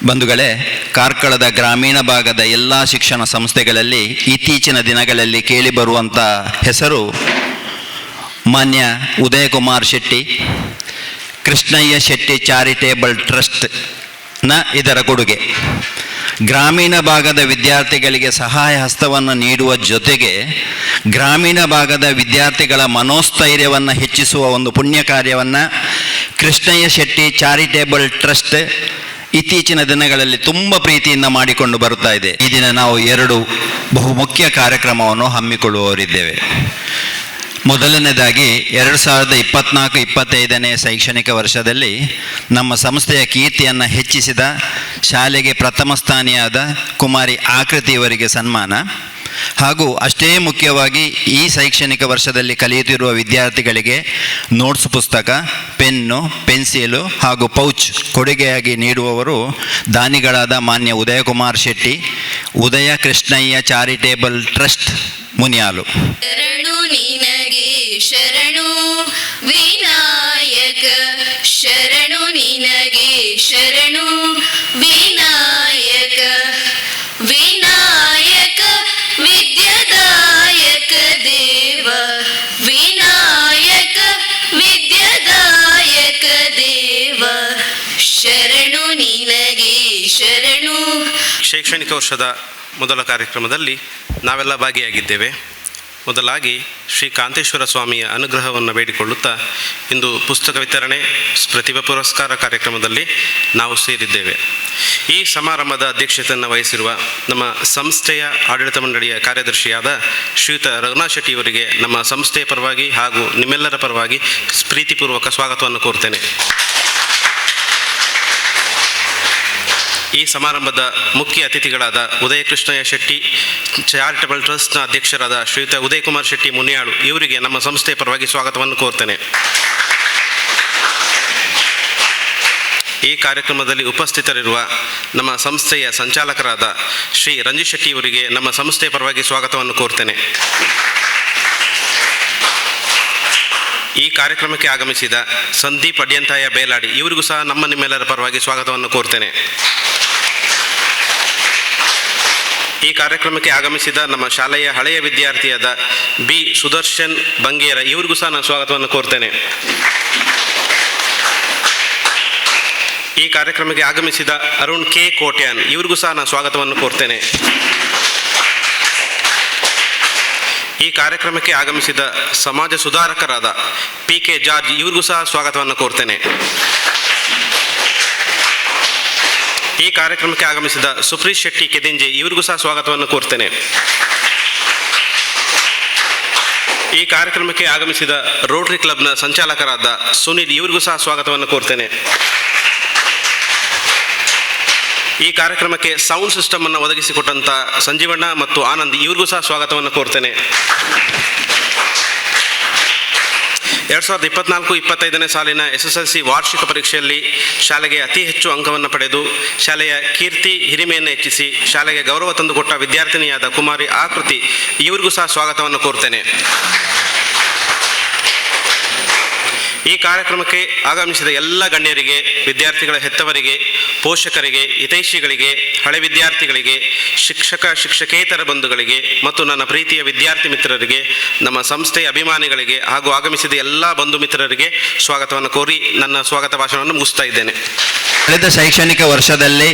ಬಂಧುಗಳೇ, ಕಾರ್ಕಳದ ಗ್ರಾಮೀಣ ಭಾಗದ ಎಲ್ಲ ಶಿಕ್ಷಣ ಸಂಸ್ಥೆಗಳಲ್ಲಿ ಇತ್ತೀಚಿನ ದಿನಗಳಲ್ಲಿ ಕೇಳಿಬರುವಂಥ ಹೆಸರು ಮಾನ್ಯ ಉದಯಕುಮಾರ್ ಶೆಟ್ಟಿ, ಕೃಷ್ಣಯ್ಯ ಶೆಟ್ಟಿ ಚಾರಿಟೇಬಲ್ ಟ್ರಸ್ಟ್ನ ಇದರ ಕೊಡುಗೆ. ಗ್ರಾಮೀಣ ಭಾಗದ ವಿದ್ಯಾರ್ಥಿಗಳಿಗೆ ಸಹಾಯ ಹಸ್ತವನ್ನು ನೀಡುವ ಜೊತೆಗೆ ಗ್ರಾಮೀಣ ಭಾಗದ ವಿದ್ಯಾರ್ಥಿಗಳ ಮನೋಸ್ಥೈರ್ಯವನ್ನು ಹೆಚ್ಚಿಸುವ ಒಂದು ಪುಣ್ಯ ಕಾರ್ಯವನ್ನು ಕೃಷ್ಣಯ್ಯ ಶೆಟ್ಟಿ ಚಾರಿಟೇಬಲ್ ಟ್ರಸ್ಟ್ ಇತ್ತೀಚಿನ ದಿನಗಳಲ್ಲಿ ತುಂಬ ಪ್ರೀತಿಯಿಂದ ಮಾಡಿಕೊಂಡು ಬರುತ್ತಾ ಇದೆ. ಈ ದಿನ ನಾವು 2 ಬಹುಮುಖ್ಯ ಕಾರ್ಯಕ್ರಮವನ್ನು ಹಮ್ಮಿಕೊಳ್ಳುವವರಿದ್ದೇವೆ. ಮೊದಲನೇದಾಗಿ 2024-25ನೇ ಶೈಕ್ಷಣಿಕ ವರ್ಷದಲ್ಲಿ ನಮ್ಮ ಸಂಸ್ಥೆಯ ಕೀರ್ತಿಯನ್ನು ಹೆಚ್ಚಿಸಿದ ಶಾಲೆಗೆ ಪ್ರಥಮ ಸ್ಥಾನಿಯಾದ ಕುಮಾರಿ ಆಕೃತಿಯವರಿಗೆ ಸನ್ಮಾನ, ಹಾಗೂ ಅಷ್ಟೇ ಮುಖ್ಯವಾಗಿ ಈ ಶೈಕ್ಷಣಿಕ ವರ್ಷದಲ್ಲಿ ಕಲಿಯುತ್ತಿರುವ ವಿದ್ಯಾರ್ಥಿಗಳಿಗೆ ನೋಟ್ಸ್ ಪುಸ್ತಕ, ಪೆನ್ನು, ಪೆನ್ಸಿಲು ಹಾಗೂ ಪೌಚ್ ಕೊಡುಗೆಯಾಗಿ ನೀಡುವವರು ದಾನಿಗಳಾದ ಮಾನ್ಯ ಉದಯಕುಮಾರ್ ಶೆಟ್ಟಿ, ಉದಯ ಕೃಷ್ಣಯ್ಯ ಚಾರಿಟೇಬಲ್ ಟ್ರಸ್ಟ್, ಮುನಿಯಾಲು. ಶರಣು ನಿನಗೆ ಶರಣು ವಿನಾಯಕ, ಶರಣು ನಿನಗೆ ಶರಣು ವಿನಾಯಕ, ವಿನಾಯಕ ವಿದ್ಯಾದಾಯಕ ದೇವ, ವಿನಾಯಕ ವಿದ್ಯಾದಾಯಕ ದೇವ, ಶರಣು ನಿನಗೆ ಶರಣು. ಶೈಕ್ಷಣಿಕ ವರ್ಷದ ಮೊದಲ ಕಾರ್ಯಕ್ರಮದಲ್ಲಿ ನಾವೆಲ್ಲ ಭಾಗಿಯಾಗಿದ್ದೇವೆ. ಮೊದಲಾಗಿ ಶ್ರೀ ಕಾಂತೇಶ್ವರ ಸ್ವಾಮಿಯ ಅನುಗ್ರಹವನ್ನು ಬೇಡಿಕೊಳ್ಳುತ್ತಾ ಇಂದು ಪುಸ್ತಕ ವಿತರಣೆ, ಪ್ರತಿಭಾ ಪುರಸ್ಕಾರ ಕಾರ್ಯಕ್ರಮದಲ್ಲಿ ನಾವು ಸೇರಿದ್ದೇವೆ. ಈ ಸಮಾರಂಭದ ಅಧ್ಯಕ್ಷತೆಯನ್ನು ವಹಿಸಿರುವ ನಮ್ಮ ಸಂಸ್ಥೆಯ ಆಡಳಿತ ಮಂಡಳಿಯ ಕಾರ್ಯದರ್ಶಿಯಾದ ಶ್ರೀಯುತ ರಘುನಾಥ್ ಶೆಟ್ಟಿಯವರಿಗೆ ನಮ್ಮ ಸಂಸ್ಥೆಯ ಪರವಾಗಿ ಹಾಗೂ ನಿಮ್ಮೆಲ್ಲರ ಪರವಾಗಿ ಪ್ರೀತಿಪೂರ್ವಕ ಸ್ವಾಗತವನ್ನು ಕೋರ್ತೇನೆ. ಈ ಸಮಾರಂಭದ ಮುಖ್ಯ ಅತಿಥಿಗಳಾದ ಉದಯ ಕೃಷ್ಣಯ್ಯ ಶೆಟ್ಟಿ ಚಾರಿಟಬಲ್ ಟ್ರಸ್ಟ್ನ ಅಧ್ಯಕ್ಷರಾದ ಶ್ರೀಯುತ ಉದಯಕುಮಾರ್ ಶೆಟ್ಟಿ, ಮುನಿಯಾಳು ಇವರಿಗೆ ನಮ್ಮ ಸಂಸ್ಥೆಯ ಪರವಾಗಿ ಸ್ವಾಗತವನ್ನು ಕೋರ್ತೇನೆ. ಈ ಕಾರ್ಯಕ್ರಮದಲ್ಲಿ ಉಪಸ್ಥಿತರಿರುವ ನಮ್ಮ ಸಂಸ್ಥೆಯ ಸಂಚಾಲಕರಾದ ಶ್ರೀ ರಂಜಿತ್ ಶೆಟ್ಟಿ ಇವರಿಗೆ ನಮ್ಮ ಸಂಸ್ಥೆಯ ಪರವಾಗಿ ಸ್ವಾಗತವನ್ನು ಕೋರ್ತೇನೆ. ಈ ಕಾರ್ಯಕ್ರಮಕ್ಕೆ ಆಗಮಿಸಿದ ಸಂದೀಪ್ ಅಡ್ಯಂತಾಯ ಬೇಲಾಡಿ ಇವರಿಗೂ ಸಹ ನಿಮ್ಮೆಲ್ಲರ ಪರವಾಗಿ ಸ್ವಾಗತವನ್ನು ಕೋರ್ತೇನೆ. ಈ ಕಾರ್ಯಕ್ರಮಕ್ಕೆ ಆಗಮಿಸಿದ ನಮ್ಮ ಶಾಲೆಯ ಹಳೆಯ ವಿದ್ಯಾರ್ಥಿಯಾದ ಬಿ ಸುದರ್ಶನ್ ಬಂಗೇರ ಇವರಿಗೂ ಸಹ ನಾನು ಸ್ವಾಗತವನ್ನು ಕೋರ್ತೇನೆ. ಈ ಕಾರ್ಯಕ್ರಮಕ್ಕೆ ಆಗಮಿಸಿದ ಅರುಣ್ ಕೆ ಕೋಟ್ಯಾನ್ ಇವರಿಗೂ ಸಹ ನಾನು ಸ್ವಾಗತವನ್ನು ಕೋರ್ತೇನೆ. ಈ ಕಾರ್ಯಕ್ರಮಕ್ಕೆ ಆಗಮಿಸಿದ ಸಮಾಜ ಸುಧಾರಕರಾದ ಪಿ ಕೆ ಜಾರ್ಜ್ ಇವರಿಗೂ ಸಹ ಸ್ವಾಗತವನ್ನು ಕೋರ್ತೇನೆ. ಈ ಕಾರ್ಯಕ್ರಮಕ್ಕೆ ಆಗಮಿಸಿದ ಸುಪ್ರೀತ್ ಶೆಟ್ಟಿ ಕೆದಿಂಜೆ ಇವರಿಗೂ ಸಹ ಸ್ವಾಗತವನ್ನು ಕೋರ್ತೇನೆ. ಈ ಕಾರ್ಯಕ್ರಮಕ್ಕೆ ಆಗಮಿಸಿದ ರೋಟರಿ ಕ್ಲಬ್ನ ಸಂಚಾಲಕರಾದ ಸುನಿಲ್ ಇವರಿಗೂ ಸಹ ಸ್ವಾಗತವನ್ನು ಕೋರ್ತೇನೆ. ಈ ಕಾರ್ಯಕ್ರಮಕ್ಕೆ ಸೌಂಡ್ ಸಿಸ್ಟಮ್ ಅನ್ನು ಒದಗಿಸಿಕೊಟ್ಟಂಥ ಸಂಜೀವಣ್ಣ ಮತ್ತು ಆನಂದ್ ಇವರಿಗೂ ಸಹ ಸ್ವಾಗತವನ್ನು ಕೋರ್ತೇನೆ. 2024-25ನೇ ಸಾಲಿನ SSLC ವಾರ್ಷಿಕ ಪರೀಕ್ಷೆಯಲ್ಲಿ ಶಾಲೆಗೆ ಅತಿ ಹೆಚ್ಚು ಅಂಕವನ್ನು ಪಡೆದು ಶಾಲೆಯ ಕೀರ್ತಿ ಹಿರಿಮೆಯನ್ನು ಹೆಚ್ಚಿಸಿ ಶಾಲೆಗೆ ಗೌರವ ತಂದುಕೊಟ್ಟ ವಿದ್ಯಾರ್ಥಿನಿಯಾದ ಕುಮಾರಿ ಆಕೃತಿ ಇವರಿಗೂ ಸಹ ಸ್ವಾಗತವನ್ನು ಕೋರ್ತೇನೆ. ಈ ಕಾರ್ಯಕ್ರಮಕ್ಕೆ ಆಗಮಿಸಿದ ಎಲ್ಲ ಗಣ್ಯರಿಗೆ, ವಿದ್ಯಾರ್ಥಿಗಳ ಹೆತ್ತವರಿಗೆ, ಪೋಷಕರಿಗೆ, ಹಿತೈಷಿಗಳಿಗೆ, ಹಳೆ ವಿದ್ಯಾರ್ಥಿಗಳಿಗೆ, ಶಿಕ್ಷಕೇತರ ಬಂಧುಗಳಿಗೆ ಮತ್ತು ನನ್ನ ಪ್ರೀತಿಯ ವಿದ್ಯಾರ್ಥಿ ಮಿತ್ರರಿಗೆ, ನಮ್ಮ ಸಂಸ್ಥೆಯ ಅಭಿಮಾನಿಗಳಿಗೆ ಹಾಗೂ ಆಗಮಿಸಿದ ಎಲ್ಲ ಬಂಧು ಮಿತ್ರರಿಗೆ ಸ್ವಾಗತವನ್ನು ಕೋರಿ ನನ್ನ ಸ್ವಾಗತ ಭಾಷಣವನ್ನು ಮುಗಿಸ್ತಾ ಇದ್ದೇನೆ. ಕಳೆದ ಶೈಕ್ಷಣಿಕ ವರ್ಷದಲ್ಲಿ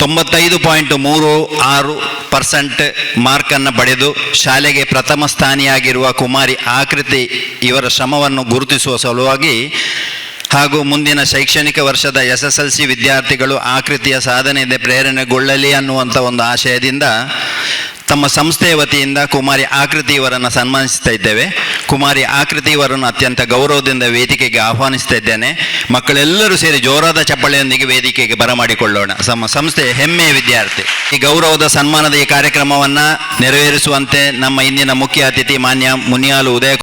95.36% ಮಾರ್ಕನ್ನು ಪಡೆದು ಶಾಲೆಗೆ ಪ್ರಥಮ ಸ್ಥಾನಿಯಾಗಿರುವ ಕುಮಾರಿ ಆಕೃತಿ ಇವರ ಶ್ರಮವನ್ನು ಗುರುತಿಸುವ ಸಲುವಾಗಿ ಹಾಗೂ ಮುಂದಿನ ಶೈಕ್ಷಣಿಕ ವರ್ಷದ SSLC ವಿದ್ಯಾರ್ಥಿಗಳು ಆಕೃತಿಯ ಸಾಧನೆಯಿಂದ ಪ್ರೇರಣೆಗೊಳ್ಳಲಿ ಅನ್ನುವಂಥ ಒಂದು ಆಶಯದಿಂದ ತಮ್ಮ ಸಂಸ್ಥೆಯ ವತಿಯಿಂದ ಕುಮಾರಿ ಆಕೃತಿ ಇವರನ್ನು ಸನ್ಮಾನಿಸ್ತಾ ಇದ್ದೇವೆ. ಕುಮಾರಿ ಆಕೃತಿ ಇವರನ್ನು ಅತ್ಯಂತ ಗೌರವದಿಂದ ವೇದಿಕೆಗೆ ಆಹ್ವಾನಿಸ್ತಾ ಇದ್ದೇನೆ. ಮಕ್ಕಳೆಲ್ಲರೂ ಸೇರಿ ಜೋರಾದ ಚಪ್ಪಳೆಯೊಂದಿಗೆ ವೇದಿಕೆಗೆ ಬರಮಾಡಿಕೊಳ್ಳೋಣ. ನಮ್ಮ ಸಂಸ್ಥೆಯ ಹೆಮ್ಮೆಯ ವಿದ್ಯಾರ್ಥಿ. ಈ ಗೌರವದ ಸನ್ಮಾನದ ಈ ಕಾರ್ಯಕ್ರಮವನ್ನು ನೆರವೇರಿಸುವಂತೆ ನಮ್ಮ ಇಂದಿನ ಮುಖ್ಯ ಅತಿಥಿ ಮಾನ್ಯ ಮುನಿಯಾಲು ಉದಯ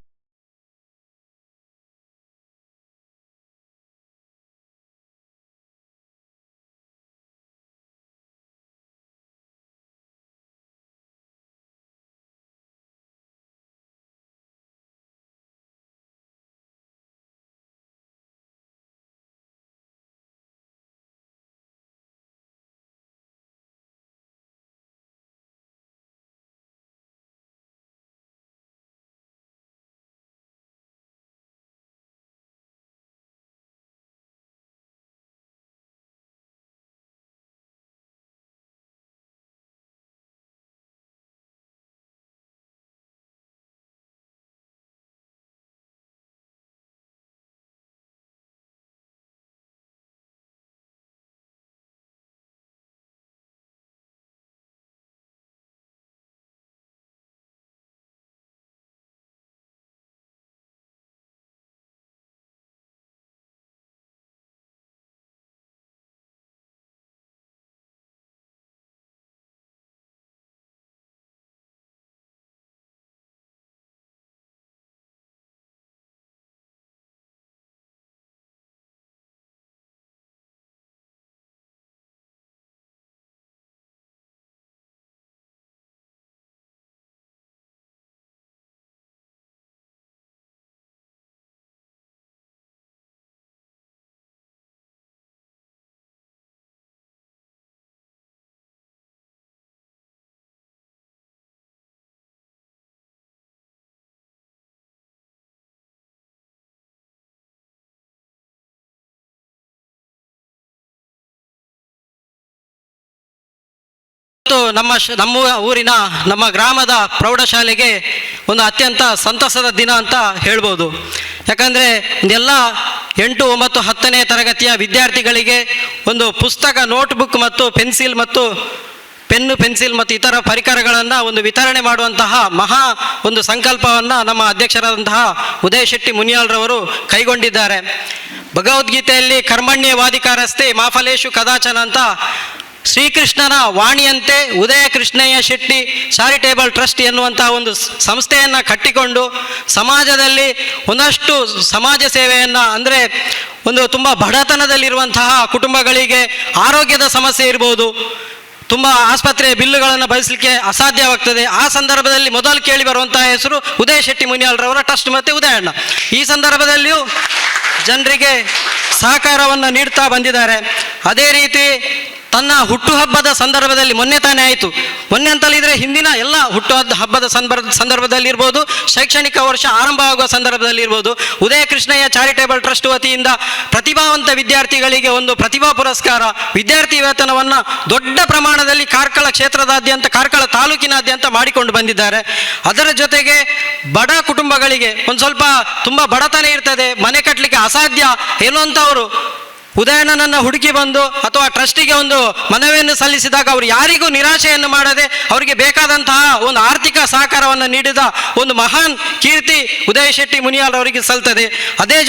ಇವತ್ತು ನಮ್ಮ ಊರಿನ ನಮ್ಮ ಗ್ರಾಮದ ಪ್ರೌಢಶಾಲೆಗೆ ಒಂದು ಅತ್ಯಂತ ಸಂತಸದ ದಿನ ಅಂತ ಹೇಳ್ಬೋದು. ಯಾಕಂದರೆ ಎಲ್ಲ 8, 9, 10ನೇ ತರಗತಿಯ ವಿದ್ಯಾರ್ಥಿಗಳಿಗೆ ಒಂದು ಪುಸ್ತಕ, ನೋಟ್ಬುಕ್ ಮತ್ತು ಪೆನ್ಸಿಲ್ ಮತ್ತು ಇತರ ಪರಿಕರಗಳನ್ನು ಒಂದು ವಿತರಣೆ ಮಾಡುವಂತಹ ಮಹಾ ಒಂದು ಸಂಕಲ್ಪವನ್ನು ನಮ್ಮ ಅಧ್ಯಕ್ಷರಾದಂತಹ ಉದಯ್ ಶೆಟ್ಟಿ ಮುನಿಯಾಲ್ರವರು ಕೈಗೊಂಡಿದ್ದಾರೆ. ಭಗವದ್ಗೀತೆಯಲ್ಲಿ ಕರ್ಮಣ್ಯವಾಧಿಕಾರಸ್ತೆ ಮಾ ಫಲೇಷು ಕದಾಚನ ಅಂತ ಶ್ರೀಕೃಷ್ಣನ ವಾಣಿಯಂತೆ ಉದಯ ಕೃಷ್ಣಯ್ಯ ಶೆಟ್ಟಿ ಚಾರಿಟೇಬಲ್ ಟ್ರಸ್ಟ್ ಎನ್ನುವಂಥ ಒಂದು ಸಂಸ್ಥೆಯನ್ನು ಕಟ್ಟಿಕೊಂಡು ಸಮಾಜದಲ್ಲಿ ಒಂದಷ್ಟು ಸಮಾಜ ಸೇವೆಯನ್ನು, ಅಂದರೆ ಒಂದು ತುಂಬ ಬಡತನದಲ್ಲಿರುವಂತಹ ಕುಟುಂಬಗಳಿಗೆ ಆರೋಗ್ಯದ ಸಮಸ್ಯೆ ಇರ್ಬೋದು, ತುಂಬ ಆಸ್ಪತ್ರೆಯ ಬಿಲ್ಲುಗಳನ್ನು ಭರಿಸಲಿಕ್ಕೆ ಅಸಾಧ್ಯವಾಗ್ತದೆ. ಆ ಸಂದರ್ಭದಲ್ಲಿ ಮೊದಲು ಕೇಳಿ ಬರುವಂತಹ ಹೆಸರು ಉದಯ ಶೆಟ್ಟಿ ಮುನಿಯಾಲ್ರವರ ಟ್ರಸ್ಟ್ ಮತ್ತು ಉದಯಣ್ಣ. ಈ ಸಂದರ್ಭದಲ್ಲಿಯೂ ಜನರಿಗೆ ಸಹಕಾರವನ್ನು ನೀಡ್ತಾ ಬಂದಿದ್ದಾರೆ. ಅದೇ ರೀತಿ ತನ್ನ ಹುಟ್ಟುಹಬ್ಬದ ಸಂದರ್ಭದಲ್ಲಿ ಮೊನ್ನೆ ತಾನೇ ಆಯಿತು, ಮೊನ್ನೆ ಅಂತಲಿದ್ರೆ ಹಿಂದಿನ ಎಲ್ಲ ಹುಟ್ಟುಹಬ್ಬದ ಸಂದರ್ಭದಲ್ಲಿರ್ಬೋದು, ಶೈಕ್ಷಣಿಕ ವರ್ಷ ಆರಂಭವಾಗುವ ಸಂದರ್ಭದಲ್ಲಿರ್ಬೋದು, ಉದಯ ಕೃಷ್ಣಯ್ಯ ಚಾರಿಟೇಬಲ್ ಟ್ರಸ್ಟ್ ವತಿಯಿಂದ ಪ್ರತಿಭಾವಂತ ವಿದ್ಯಾರ್ಥಿಗಳಿಗೆ ಒಂದು ಪ್ರತಿಭಾ ಪುರಸ್ಕಾರ, ವಿದ್ಯಾರ್ಥಿ ವೇತನವನ್ನು ದೊಡ್ಡ ಪ್ರಮಾಣದಲ್ಲಿ ಕಾರ್ಕಳ ಕ್ಷೇತ್ರದಾದ್ಯಂತ, ಕಾರ್ಕಳ ತಾಲೂಕಿನಾದ್ಯಂತ ಮಾಡಿಕೊಂಡು ಬಂದಿದ್ದಾರೆ. ಅದರ ಜೊತೆಗೆ ಬಡ ಕುಟುಂಬಗಳಿಗೆ ಒಂದು ಸ್ವಲ್ಪ ತುಂಬ ಬಡತನ ಇರ್ತದೆ, ಮನೆ ಕಟ್ಟಲಿಕ್ಕೆ ಅಸಾಧ್ಯ ಎನ್ನುವಂಥವರು ಉದಯಣ್ಣನನ್ನು ಹುಡುಕಿ ಬಂದು ಅಥವಾ ಟ್ರಸ್ಟಿಗೆ ಒಂದು ಮನವಿಯನ್ನು ಸಲ್ಲಿಸಿದಾಗ ಅವರು ಯಾರಿಗೂ ನಿರಾಶೆಯನ್ನು ಮಾಡದೆ ಅವರಿಗೆ ಬೇಕಾದಂತಹ ಒಂದು ಆರ್ಥಿಕ ಸಹಕಾರವನ್ನು ನೀಡಿದ ಒಂದು ಮಹಾನ್ ಕೀರ್ತಿ ಉದಯ ಶೆಟ್ಟಿ ಮುನಿಯಾಲ್ ಅವರಿಗೆ ಸಲ್ತದೆ. ಅದರ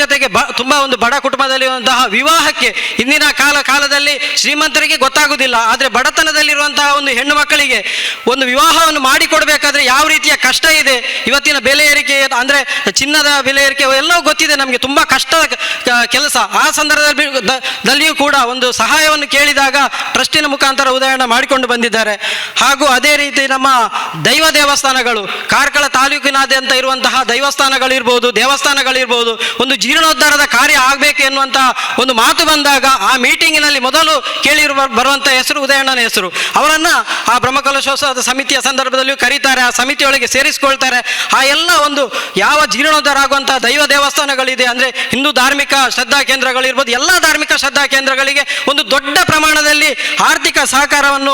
ಜೊತೆಗೆ ತುಂಬ ಒಂದು ಬಡ ಕುಟುಂಬದಲ್ಲಿರುವಂತಹ ವಿವಾಹಕ್ಕೆ ಇಂದಿನ ಕಾಲದಲ್ಲಿ ಶ್ರೀಮಂತರಿಗೆ ಗೊತ್ತಾಗುವುದಿಲ್ಲ, ಆದರೆ ಬಡತನದಲ್ಲಿರುವಂತಹ ಒಂದು ಹೆಣ್ಣು ಮಕ್ಕಳಿಗೆ ಒಂದು ವಿವಾಹವನ್ನು ಮಾಡಿಕೊಡ್ಬೇಕಾದ್ರೆ ಯಾವ ರೀತಿಯ ಕಷ್ಟ ಇದೆ, ಇವತ್ತಿನ ಬೆಲೆ ಏರಿಕೆ, ಅಂದರೆ ಚಿನ್ನದ ಬೆಲೆ ಏರಿಕೆ ಎಲ್ಲವೂ ಗೊತ್ತಿದೆ ನಮಗೆ, ತುಂಬ ಕಷ್ಟದ ಕೆಲಸ. ಆ ಸಂದರ್ಭದಲ್ಲಿಯೂ ಕೂಡ ಒಂದು ಸಹಾಯವನ್ನು ಕೇಳಿದಾಗ ಟ್ರಸ್ಟಿನ ಮುಖಾಂತರ ಉದಯಣ್ಣ ಮಾಡಿಕೊಂಡು ಬಂದಿದ್ದಾರೆ. ಹಾಗೂ ಅದೇ ರೀತಿ ನಮ್ಮ ದೈವ ದೇವಸ್ಥಾನಗಳು, ಕಾರ್ಕಳ ತಾಲೂಕಿನಾದ್ಯಂತ ಇರುವಂತಹ ದೇವಸ್ಥಾನಗಳಿರ್ಬೋದು, ಒಂದು ಜೀರ್ಣೋದ್ಧಾರದ ಕಾರ್ಯ ಆಗಬೇಕು ಎನ್ನುವಂತಹ ಒಂದು ಮಾತು ಬಂದಾಗ ಆ ಮೀಟಿಂಗಿನಲ್ಲಿ ಮೊದಲು ಬರುವಂತಹ ಹೆಸರು ಉದಯಣ್ಣನ ಹೆಸರು. ಅವರನ್ನು ಆ ಬ್ರಹ್ಮಕಲಶೋತ್ಸವದ ಸಮಿತಿಯ ಸಂದರ್ಭದಲ್ಲಿಯೂ ಕರೀತಾರೆ, ಆ ಸಮಿತಿಯೊಳಗೆ ಸೇರಿಸಿಕೊಳ್ತಾರೆ. ಆ ಎಲ್ಲ ಒಂದು ಯಾವ ಜೀರ್ಣೋದ್ಧಾರ ಆಗುವಂತಹ ದೈವ ದೇವಸ್ಥಾನಗಳಿದೆ, ಅಂದರೆ ಹಿಂದೂ ಧಾರ್ಮಿಕ ಶ್ರದ್ಧಾ ಕೇಂದ್ರಗಳಿರ್ಬೋದು, ಎಲ್ಲ ಧಾರ್ಮಿಕ ಶ್ರದ್ಧಾ ಕೇಂದ್ರಗಳಿಗೆ ಒಂದು ದೊಡ್ಡ ಪ್ರಮಾಣದಲ್ಲಿ ಆರ್ಥಿಕ ಸಹಕಾರವನ್ನು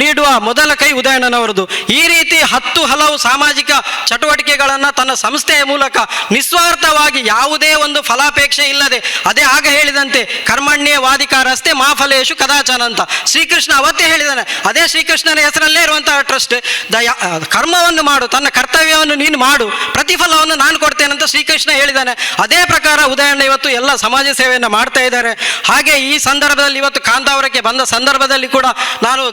ನೀಡುವ ಮೊದಲ ಕೈ ಉದಯಣ್ಣನವರದು. ಈ ರೀತಿ 10 ಹಲವು ಸಾಮಾಜಿಕ ಚಟುವಟಿಕೆಗಳನ್ನು ತನ್ನ ಸಂಸ್ಥೆಯ ಮೂಲಕ ನಿಸ್ವಾರ್ಥವಾಗಿ ಯಾವುದೇ ಒಂದು ಫಲಾಪೇಕ್ಷೆ ಇಲ್ಲದೆ, ಅದೇ ಆಗ ಹೇಳಿದಂತೆ ಕರ್ಮಣ್ಯವಾಧಿಕಾರಸ್ತೆ ಮಾ ಫಲೇಷು ಕದಾಚನ ಅಂತ ಶ್ರೀಕೃಷ್ಣ ಅವತ್ತೇ ಹೇಳಿದ್ದಾನೆ. ಅದೇ ಶ್ರೀಕೃಷ್ಣನ ಹೆಸರಲ್ಲೇ ಇರುವಂತಹ ಟ್ರಸ್ಟ್, ಕರ್ಮವನ್ನು ಮಾಡು, ತನ್ನ ಕರ್ತವ್ಯವನ್ನು ನೀನು ಮಾಡು, ಪ್ರತಿಫಲವನ್ನು ನಾನು ಕೊಡ್ತೇನೆ ಅಂತ ಶ್ರೀಕೃಷ್ಣ ಹೇಳಿದ್ದಾನೆ. ಅದೇ ಪ್ರಕಾರ ಉದಯಣ್ಣ ಇವತ್ತು ಎಲ್ಲ ಸಮಾಜ ಸೇವೆಯನ್ನು ಮಾಡ್ತಾ ಇದ್ದಾರೆ. ಹಾಗೆ ಈ ಸಂದರ್ಭದಲ್ಲಿ ಇವತ್ತು ಕಾಂತಾವರಕ್ಕೆ ಬಂದ ಸಂದರ್ಭದಲ್ಲಿ ಕೂಡ ನಾನು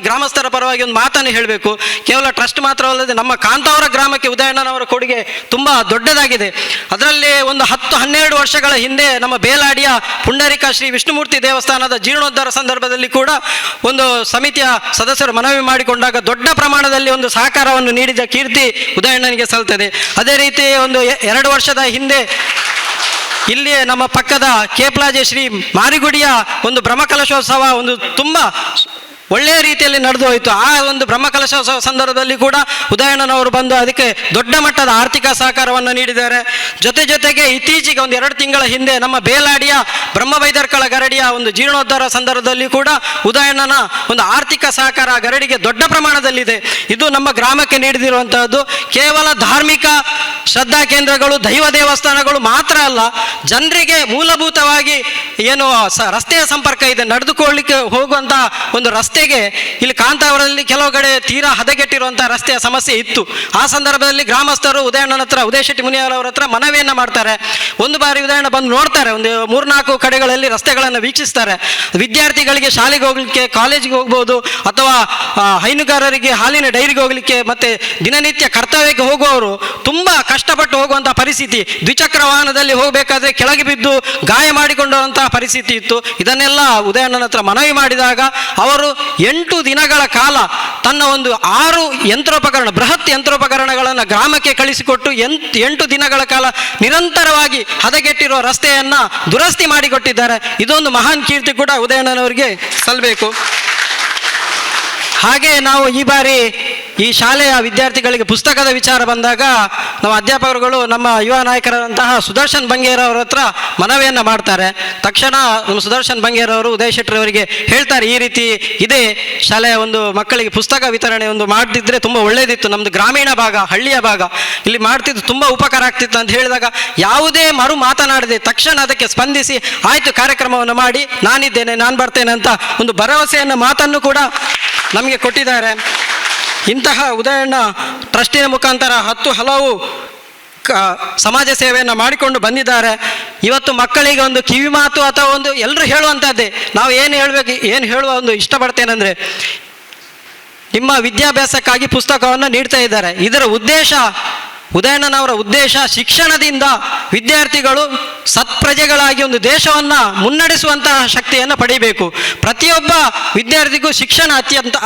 ಗ್ರಾಮಸ್ಥರ ಪರವಾಗಿ ಒಂದು ಮಾತನ್ನು ಹೇಳಬೇಕು. ಕೇವಲ ಟ್ರಸ್ಟ್ ಮಾತ್ರವಲ್ಲದೆ ನಮ್ಮ ಕಾಂತಾವರ ಗ್ರಾಮಕ್ಕೆ ಉದಯಣ್ಣನವರ ಕೊಡುಗೆ ತುಂಬ ದೊಡ್ಡದಾಗಿದೆ. ಅದರಲ್ಲಿ ಒಂದು 10-12 ವರ್ಷಗಳ ಹಿಂದೆ ನಮ್ಮ ಬೇಲಾಡಿಯ ಪುಂಡರಿಕ ಶ್ರೀ ವಿಷ್ಣುಮೂರ್ತಿ ದೇವಸ್ಥಾನದ ಜೀರ್ಣೋದ್ಧಾರ ಸಂದರ್ಭದಲ್ಲಿ ಕೂಡ ಒಂದು ಸಮಿತಿಯ ಸದಸ್ಯರು ಮನವಿ ಮಾಡಿಕೊಂಡಾಗ ದೊಡ್ಡ ಪ್ರಮಾಣದಲ್ಲಿ ಒಂದು ಸಹಕಾರವನ್ನು ನೀಡಿದ ಕೀರ್ತಿ ಉದಯಣ್ಣನಿಗೆ ಸಲ್ತದೆ. ಅದೇ ರೀತಿ ಒಂದು 2 ವರ್ಷದ ಹಿಂದೆ ಇಲ್ಲಿ ನಮ್ಮ ಪಕ್ಕದ ಕೇಪ್ಲಾಜೆ ಶ್ರೀ ಮಾರಿಗುಡಿಯ ಒಂದು ಬ್ರಹ್ಮಕಲಶೋತ್ಸವ ಒಂದು ತುಂಬ ಒಳ್ಳೆಯ ರೀತಿಯಲ್ಲಿ ನಡೆದು ಹೋಯಿತು. ಆ ಒಂದು ಬ್ರಹ್ಮಕಲಶೋತ್ಸವ ಸಂದರ್ಭದಲ್ಲಿ ಕೂಡ ಉದಯಣ್ಣನವರು ಬಂದು ಅದಕ್ಕೆ ದೊಡ್ಡ ಮಟ್ಟದ ಆರ್ಥಿಕ ಸಹಕಾರವನ್ನು ನೀಡಿದ್ದಾರೆ. ಜೊತೆಗೆ ಇತ್ತೀಚೆಗೆ ಒಂದು 2 ತಿಂಗಳ ಹಿಂದೆ ನಮ್ಮ ಬೇಲಾಡಿಯ ಬ್ರಹ್ಮಬೈದರ್ಕಳ ಗರಡಿಯ ಒಂದು ಜೀರ್ಣೋದ್ಧಾರ ಸಂದರ್ಭದಲ್ಲಿ ಕೂಡ ಉದಯಣ್ಣನ ಒಂದು ಆರ್ಥಿಕ ಸಹಕಾರ ಗರಡಿಗೆ ದೊಡ್ಡ ಪ್ರಮಾಣದಲ್ಲಿದೆ. ಇದು ನಮ್ಮ ಗ್ರಾಮಕ್ಕೆ ನೀಡಿದಿರುವಂತಹದ್ದು ಕೇವಲ ಧಾರ್ಮಿಕ ಶ್ರದ್ಧಾ ಕೇಂದ್ರಗಳು, ದೈವ ದೇವಸ್ಥಾನಗಳು ಮಾತ್ರ ಅಲ್ಲ, ಜನರಿಗೆ ಮೂಲಭೂತವಾಗಿ ಏನು ರಸ್ತೆಯ ಸಂಪರ್ಕ ಇದೆ, ನಡೆದುಕೊಳ್ಳಲಿಕ್ಕೆ ಹೋಗುವಂತಹ ಒಂದು ರಸ್ತೆಗೆ ಇಲ್ಲಿ ಕಾಂತಾವರದಲ್ಲಿ ಕೆಲವು ಕಡೆ ತೀರಾ ಹದಗೆಟ್ಟಿರುವಂತಹ ರಸ್ತೆಯ ಸಮಸ್ಯೆ ಇತ್ತು. ಆ ಸಂದರ್ಭದಲ್ಲಿ ಗ್ರಾಮಸ್ಥರು ಉದಯಣ್ಣನ ಹತ್ರ, ಉದಯ ಶೆಟ್ಟಿ ಮುನಿಯಾಲ್ ಅವರ ಹತ್ರ ಮನವಿಯನ್ನು ಮಾಡ್ತಾರೆ. ಒಂದು ಬಾರಿ ಉದಯಣ್ಣ ಬಂದು ನೋಡ್ತಾರೆ, ಒಂದು 3-4 ಕಡೆಗಳಲ್ಲಿ ರಸ್ತೆಗಳನ್ನು ವೀಕ್ಷಿಸ್ತಾರೆ. ವಿದ್ಯಾರ್ಥಿಗಳಿಗೆ ಶಾಲೆಗೆ ಹೋಗ್ಲಿಕ್ಕೆ, ಕಾಲೇಜಿಗೆ ಹೋಗ್ಬೋದು, ಅಥವಾ ಹೈನುಗಾರರಿಗೆ ಹಾಲಿನ ಡೈರಿಗೆ ಹೋಗ್ಲಿಕ್ಕೆ, ಮತ್ತೆ ದಿನನಿತ್ಯ ಕರ್ತವ್ಯಕ್ಕೆ ಹೋಗುವವರು ತುಂಬಾ ಕಷ್ಟಪಟ್ಟು ಹೋಗುವಂತಹ ಪರಿಸ್ಥಿತಿ, ದ್ವಿಚಕ್ರ ವಾಹನದಲ್ಲಿ ಹೋಗಬೇಕಾದ್ರೆ ಕೆಳಗೆ ಬಿದ್ದು ಗಾಯ ಮಾಡಿಕೊಂಡಂತಹ ಪರಿಸ್ಥಿತಿ ಇತ್ತು. ಇದನ್ನೆಲ್ಲ ಉದಯಣ್ಣನ ಹತ್ರ ಮನವಿ ಮಾಡಿದಾಗ ಅವರು 8 ದಿನಗಳ ಕಾಲ ತನ್ನ ಒಂದು 6 ಯಂತ್ರೋಪಕರಣ, ಬೃಹತ್ ಯಂತ್ರೋಪಕರಣಗಳನ್ನು ಗ್ರಾಮಕ್ಕೆ ಕಳಿಸಿಕೊಟ್ಟು 8 ದಿನಗಳ ಕಾಲ ನಿರಂತರವಾಗಿ ಹದಗೆಟ್ಟಿರುವ ರಸ್ತೆಯನ್ನ ದುರಸ್ತಿ ಮಾಡಿಕೊಟ್ಟಿದ್ದಾರೆ. ಇದೊಂದು ಮಹಾನ್ ಕೀರ್ತಿ ಕೂಡ ಉದಯಣ್ಣನವರಿಗೆ ಸಲ್ಲಬೇಕು. ಹಾಗೆ ನಾವು ಈ ಬಾರಿ ಈ ಶಾಲೆಯ ವಿದ್ಯಾರ್ಥಿಗಳಿಗೆ ಪುಸ್ತಕದ ವಿಚಾರ ಬಂದಾಗ ನಮ್ಮ ಅಧ್ಯಾಪಕರುಗಳು ನಮ್ಮ ಯುವ ನಾಯಕರಾದಂತಹ ಸುದರ್ಶನ್ ಬಂಗೇರವರ ಹತ್ರ ಮನವಿಯನ್ನು ಮಾಡ್ತಾರೆ. ತಕ್ಷಣ ನಮ್ಮ ಸುದರ್ಶನ್ ಬಂಗೇರವರು ಉದಯ್ ಶೆಟ್ಟಿ ಅವರಿಗೆ ಹೇಳ್ತಾರೆ, ಈ ರೀತಿ ಇದೆ ಶಾಲೆಯ ಒಂದು ಮಕ್ಕಳಿಗೆ ಪುಸ್ತಕ ವಿತರಣೆ ಒಂದು ಮಾಡ್ತಿದ್ರೆ ತುಂಬ ಒಳ್ಳೆಯದಿತ್ತು, ನಮ್ಮದು ಗ್ರಾಮೀಣ ಭಾಗ, ಹಳ್ಳಿಯ ಭಾಗ, ಇಲ್ಲಿ ಮಾಡ್ತಿದ್ದು ತುಂಬ ಉಪಕಾರ ಆಗ್ತಿತ್ತು ಅಂತ ಹೇಳಿದಾಗ ಯಾವುದೇ ಮರು ಮಾತನಾಡದೆ ತಕ್ಷಣ ಅದಕ್ಕೆ ಸ್ಪಂದಿಸಿ ಆಯಿತು ಕಾರ್ಯಕ್ರಮವನ್ನು ಮಾಡಿ, ನಾನಿದ್ದೇನೆ, ನಾನು ಬರ್ತೇನೆ ಅಂತ ಒಂದು ಭರವಸೆಯನ್ನು ಮಾತನ್ನು ಕೂಡ ನಮಗೆ ಕೊಟ್ಟಿದ್ದಾರೆ. ಇಂತಹ ಉದಯಣ್ಣ ಟ್ರಸ್ಟಿನ ಮುಖಾಂತರ ಹಲವು ಸಮಾಜ ಸೇವೆಯನ್ನು ಮಾಡಿಕೊಂಡು ಬಂದಿದ್ದಾರೆ. ಇವತ್ತು ಮಕ್ಕಳಿಗೆ ಒಂದು ಕಿವಿ ಮಾತು ಅಥವಾ ಒಂದು ಎಲ್ಲರೂ ಹೇಳುವಂಥದ್ದೇ, ನಾವು ಏನು ಹೇಳುವ ಒಂದು ಇಷ್ಟಪಡ್ತೇನೆಂದರೆ, ನಿಮ್ಮ ವಿದ್ಯಾಭ್ಯಾಸಕ್ಕಾಗಿ ಪುಸ್ತಕವನ್ನು ನೀಡ್ತಾ ಇದ್ದಾರೆ. ಇದರ ಉದ್ದೇಶ, ಉದಯಣ್ಣನವರ ಉದ್ದೇಶ ಶಿಕ್ಷಣದಿಂದ ವಿದ್ಯಾರ್ಥಿಗಳು ಸತ್ಪ್ರಜೆಗಳಾಗಿ ಒಂದು ದೇಶವನ್ನು ಮುನ್ನಡೆಸುವಂತಹ ಶಕ್ತಿಯನ್ನು ಪಡೆಯಬೇಕು. ಪ್ರತಿಯೊಬ್ಬ ವಿದ್ಯಾರ್ಥಿಗೂ ಶಿಕ್ಷಣ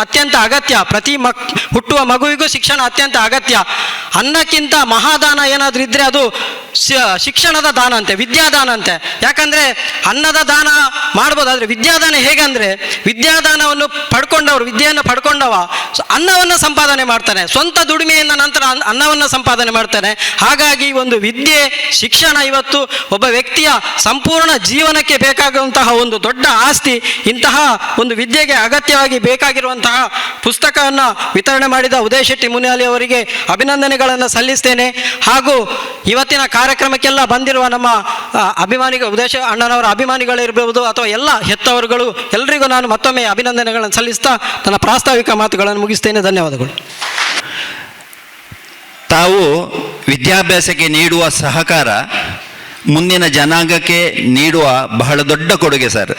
ಅತ್ಯಂತ ಅಗತ್ಯ. ಹುಟ್ಟುವ ಮಗುವಿಗೂ ಶಿಕ್ಷಣ ಅತ್ಯಂತ ಅಗತ್ಯ. ಅನ್ನಕ್ಕಿಂತ ಮಹಾದಾನ ಏನಾದರೂ ಇದ್ದರೆ ಅದು ಶಿಕ್ಷಣದ ದಾನ ಅಂತೆ, ವಿದ್ಯಾದಾನ ಅಂತೆ. ಯಾಕಂದರೆ ಅನ್ನದ ದಾನ ಮಾಡ್ಬೋದು, ಆದರೆ ವಿದ್ಯಾದಾನ ಹೇಗಂದರೆ ವಿದ್ಯಾದಾನವನ್ನು ಪಡ್ಕೊಂಡವರು, ವಿದ್ಯೆಯನ್ನು ಪಡ್ಕೊಂಡವ ಅನ್ನವನ್ನು ಸಂಪಾದನೆ ಮಾಡ್ತಾನೆ, ಸ್ವಂತ ದುಡಿಮೆಯಿಂದ ನಂತರ ಅನ್ನವನ್ನು ಸಂಪಾದನೆ ಮಾಡ್ತಾನೆ. ಹಾಗಾಗಿ ಒಂದು ವಿದ್ಯೆ, ಶಿಕ್ಷಣ ಇವತ್ತು ಒಬ್ಬ ವ್ಯಕ್ತಿಯ ಸಂಪೂರ್ಣ ಜೀವನಕ್ಕೆ ಬೇಕಾಗುವಂತಹ ಒಂದು ದೊಡ್ಡ ಆಸ್ತಿ. ಇಂತಹ ಒಂದು ವಿದ್ಯೆಗೆ ಅಗತ್ಯವಾಗಿ ಬೇಕಾಗಿರುವಂತಹ ಪುಸ್ತಕವನ್ನು ವಿತರಣೆ ಮಾಡಿದ ಉದಯ್ ಶೆಟ್ಟಿ ಮುನಿಯಾಲಿ ಅವರಿಗೆ ಅಭಿನಂದನೆಗಳನ್ನು ಸಲ್ಲಿಸ್ತೇನೆ. ಹಾಗೂ ಇವತ್ತಿನ ಕಾರ್ಯಕ್ರಮಕ್ಕೆಲ್ಲ ಬಂದಿರುವ ನಮ್ಮ ಉದಯ್ ಅಣ್ಣನವರ ಅಭಿಮಾನಿಗಳಿರ್ಬೋದು ಅಥವಾ ಎಲ್ಲ ಹೆತ್ತವರುಗಳು ಎಲ್ಲರಿಗೂ ನಾನು ಮತ್ತೊಮ್ಮೆ ಅಭಿನಂದನೆಗಳನ್ನು ಸಲ್ಲಿಸ್ತಾ ನನ್ನ ಪ್ರಾಸ್ತಾವಿಕ ಮಾತುಗಳನ್ನು ಮುಗಿಸ್ತೇನೆ. ಧನ್ಯವಾದಗಳು. ತಾವು ವಿದ್ಯಾಭ್ಯಾಸಕ್ಕೆ ನೀಡುವ ಸಹಕಾರ ಮುಂದಿನ ಜನಾಂಗಕ್ಕೆ ನೀಡುವ ಬಹಳ ದೊಡ್ಡ ಕೊಡುಗೆ ಸರ್.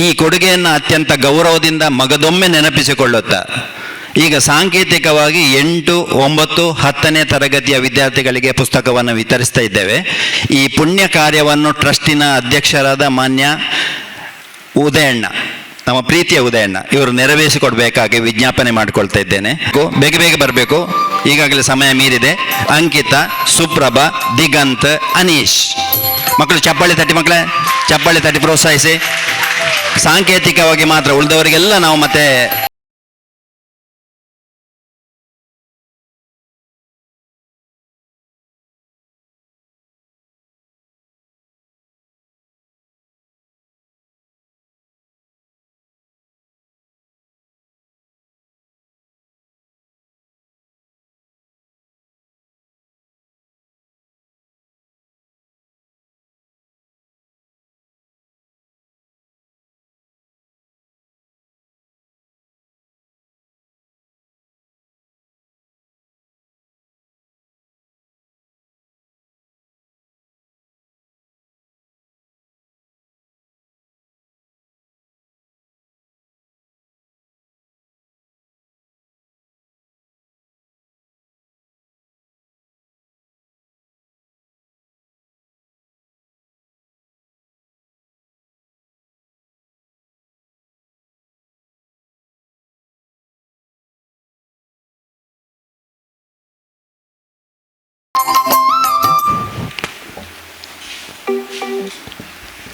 ಈ ಕೊಡುಗೆಯನ್ನು ಅತ್ಯಂತ ಗೌರವದಿಂದ ಮಗದೊಮ್ಮೆ ನೆನಪಿಸಿಕೊಳ್ಳುತ್ತಾ ಈಗ ಸಾಂಕೇತಿಕವಾಗಿ 8, 9, 10ನೇ ತರಗತಿಯ ವಿದ್ಯಾರ್ಥಿಗಳಿಗೆ ಪುಸ್ತಕವನ್ನು ವಿತರಿಸ್ತಾ ಇದ್ದೇವೆ. ಈ ಪುಣ್ಯ ಕಾರ್ಯವನ್ನು ಟ್ರಸ್ಟಿನ ಅಧ್ಯಕ್ಷರಾದ ಮಾನ್ಯ ಉದಯಣ್ಣ, ನಮ್ಮ ಪ್ರೀತಿಯ ಉದಯಣ್ಣ ಇವರು ನೆರವೇರಿಸಿಕೊಡ್ಬೇಕಾಗಿ ವಿಜ್ಞಾಪನೆ ಮಾಡಿಕೊಳ್ತಾ ಇದ್ದೇನೆ. ಬೇಗ ಬೇಗ ಬರಬೇಕು, ಈಗಾಗಲೇ ಸಮಯ ಮೀರಿದೆ. ಅಂಕಿತಾ, ಸುಪ್ರಭಾ, ದಿಗಂತ್, ಅನೀಶ್ ಮಕ್ಕಳು ಚಪ್ಪಾಳೆ ತಟ್ಟಿ, ಮಕ್ಕಳೇ ಚಪ್ಪಾಳೆ ತಟ್ಟಿ ಪ್ರೋತ್ಸಾಹಿಸಿ. ಸಾಂಕೇತಿಕವಾಗಿ ಮಾತ್ರ, ಉಳಿದವರಿಗೆಲ್ಲ ನಾವು ಮತ್ತೆ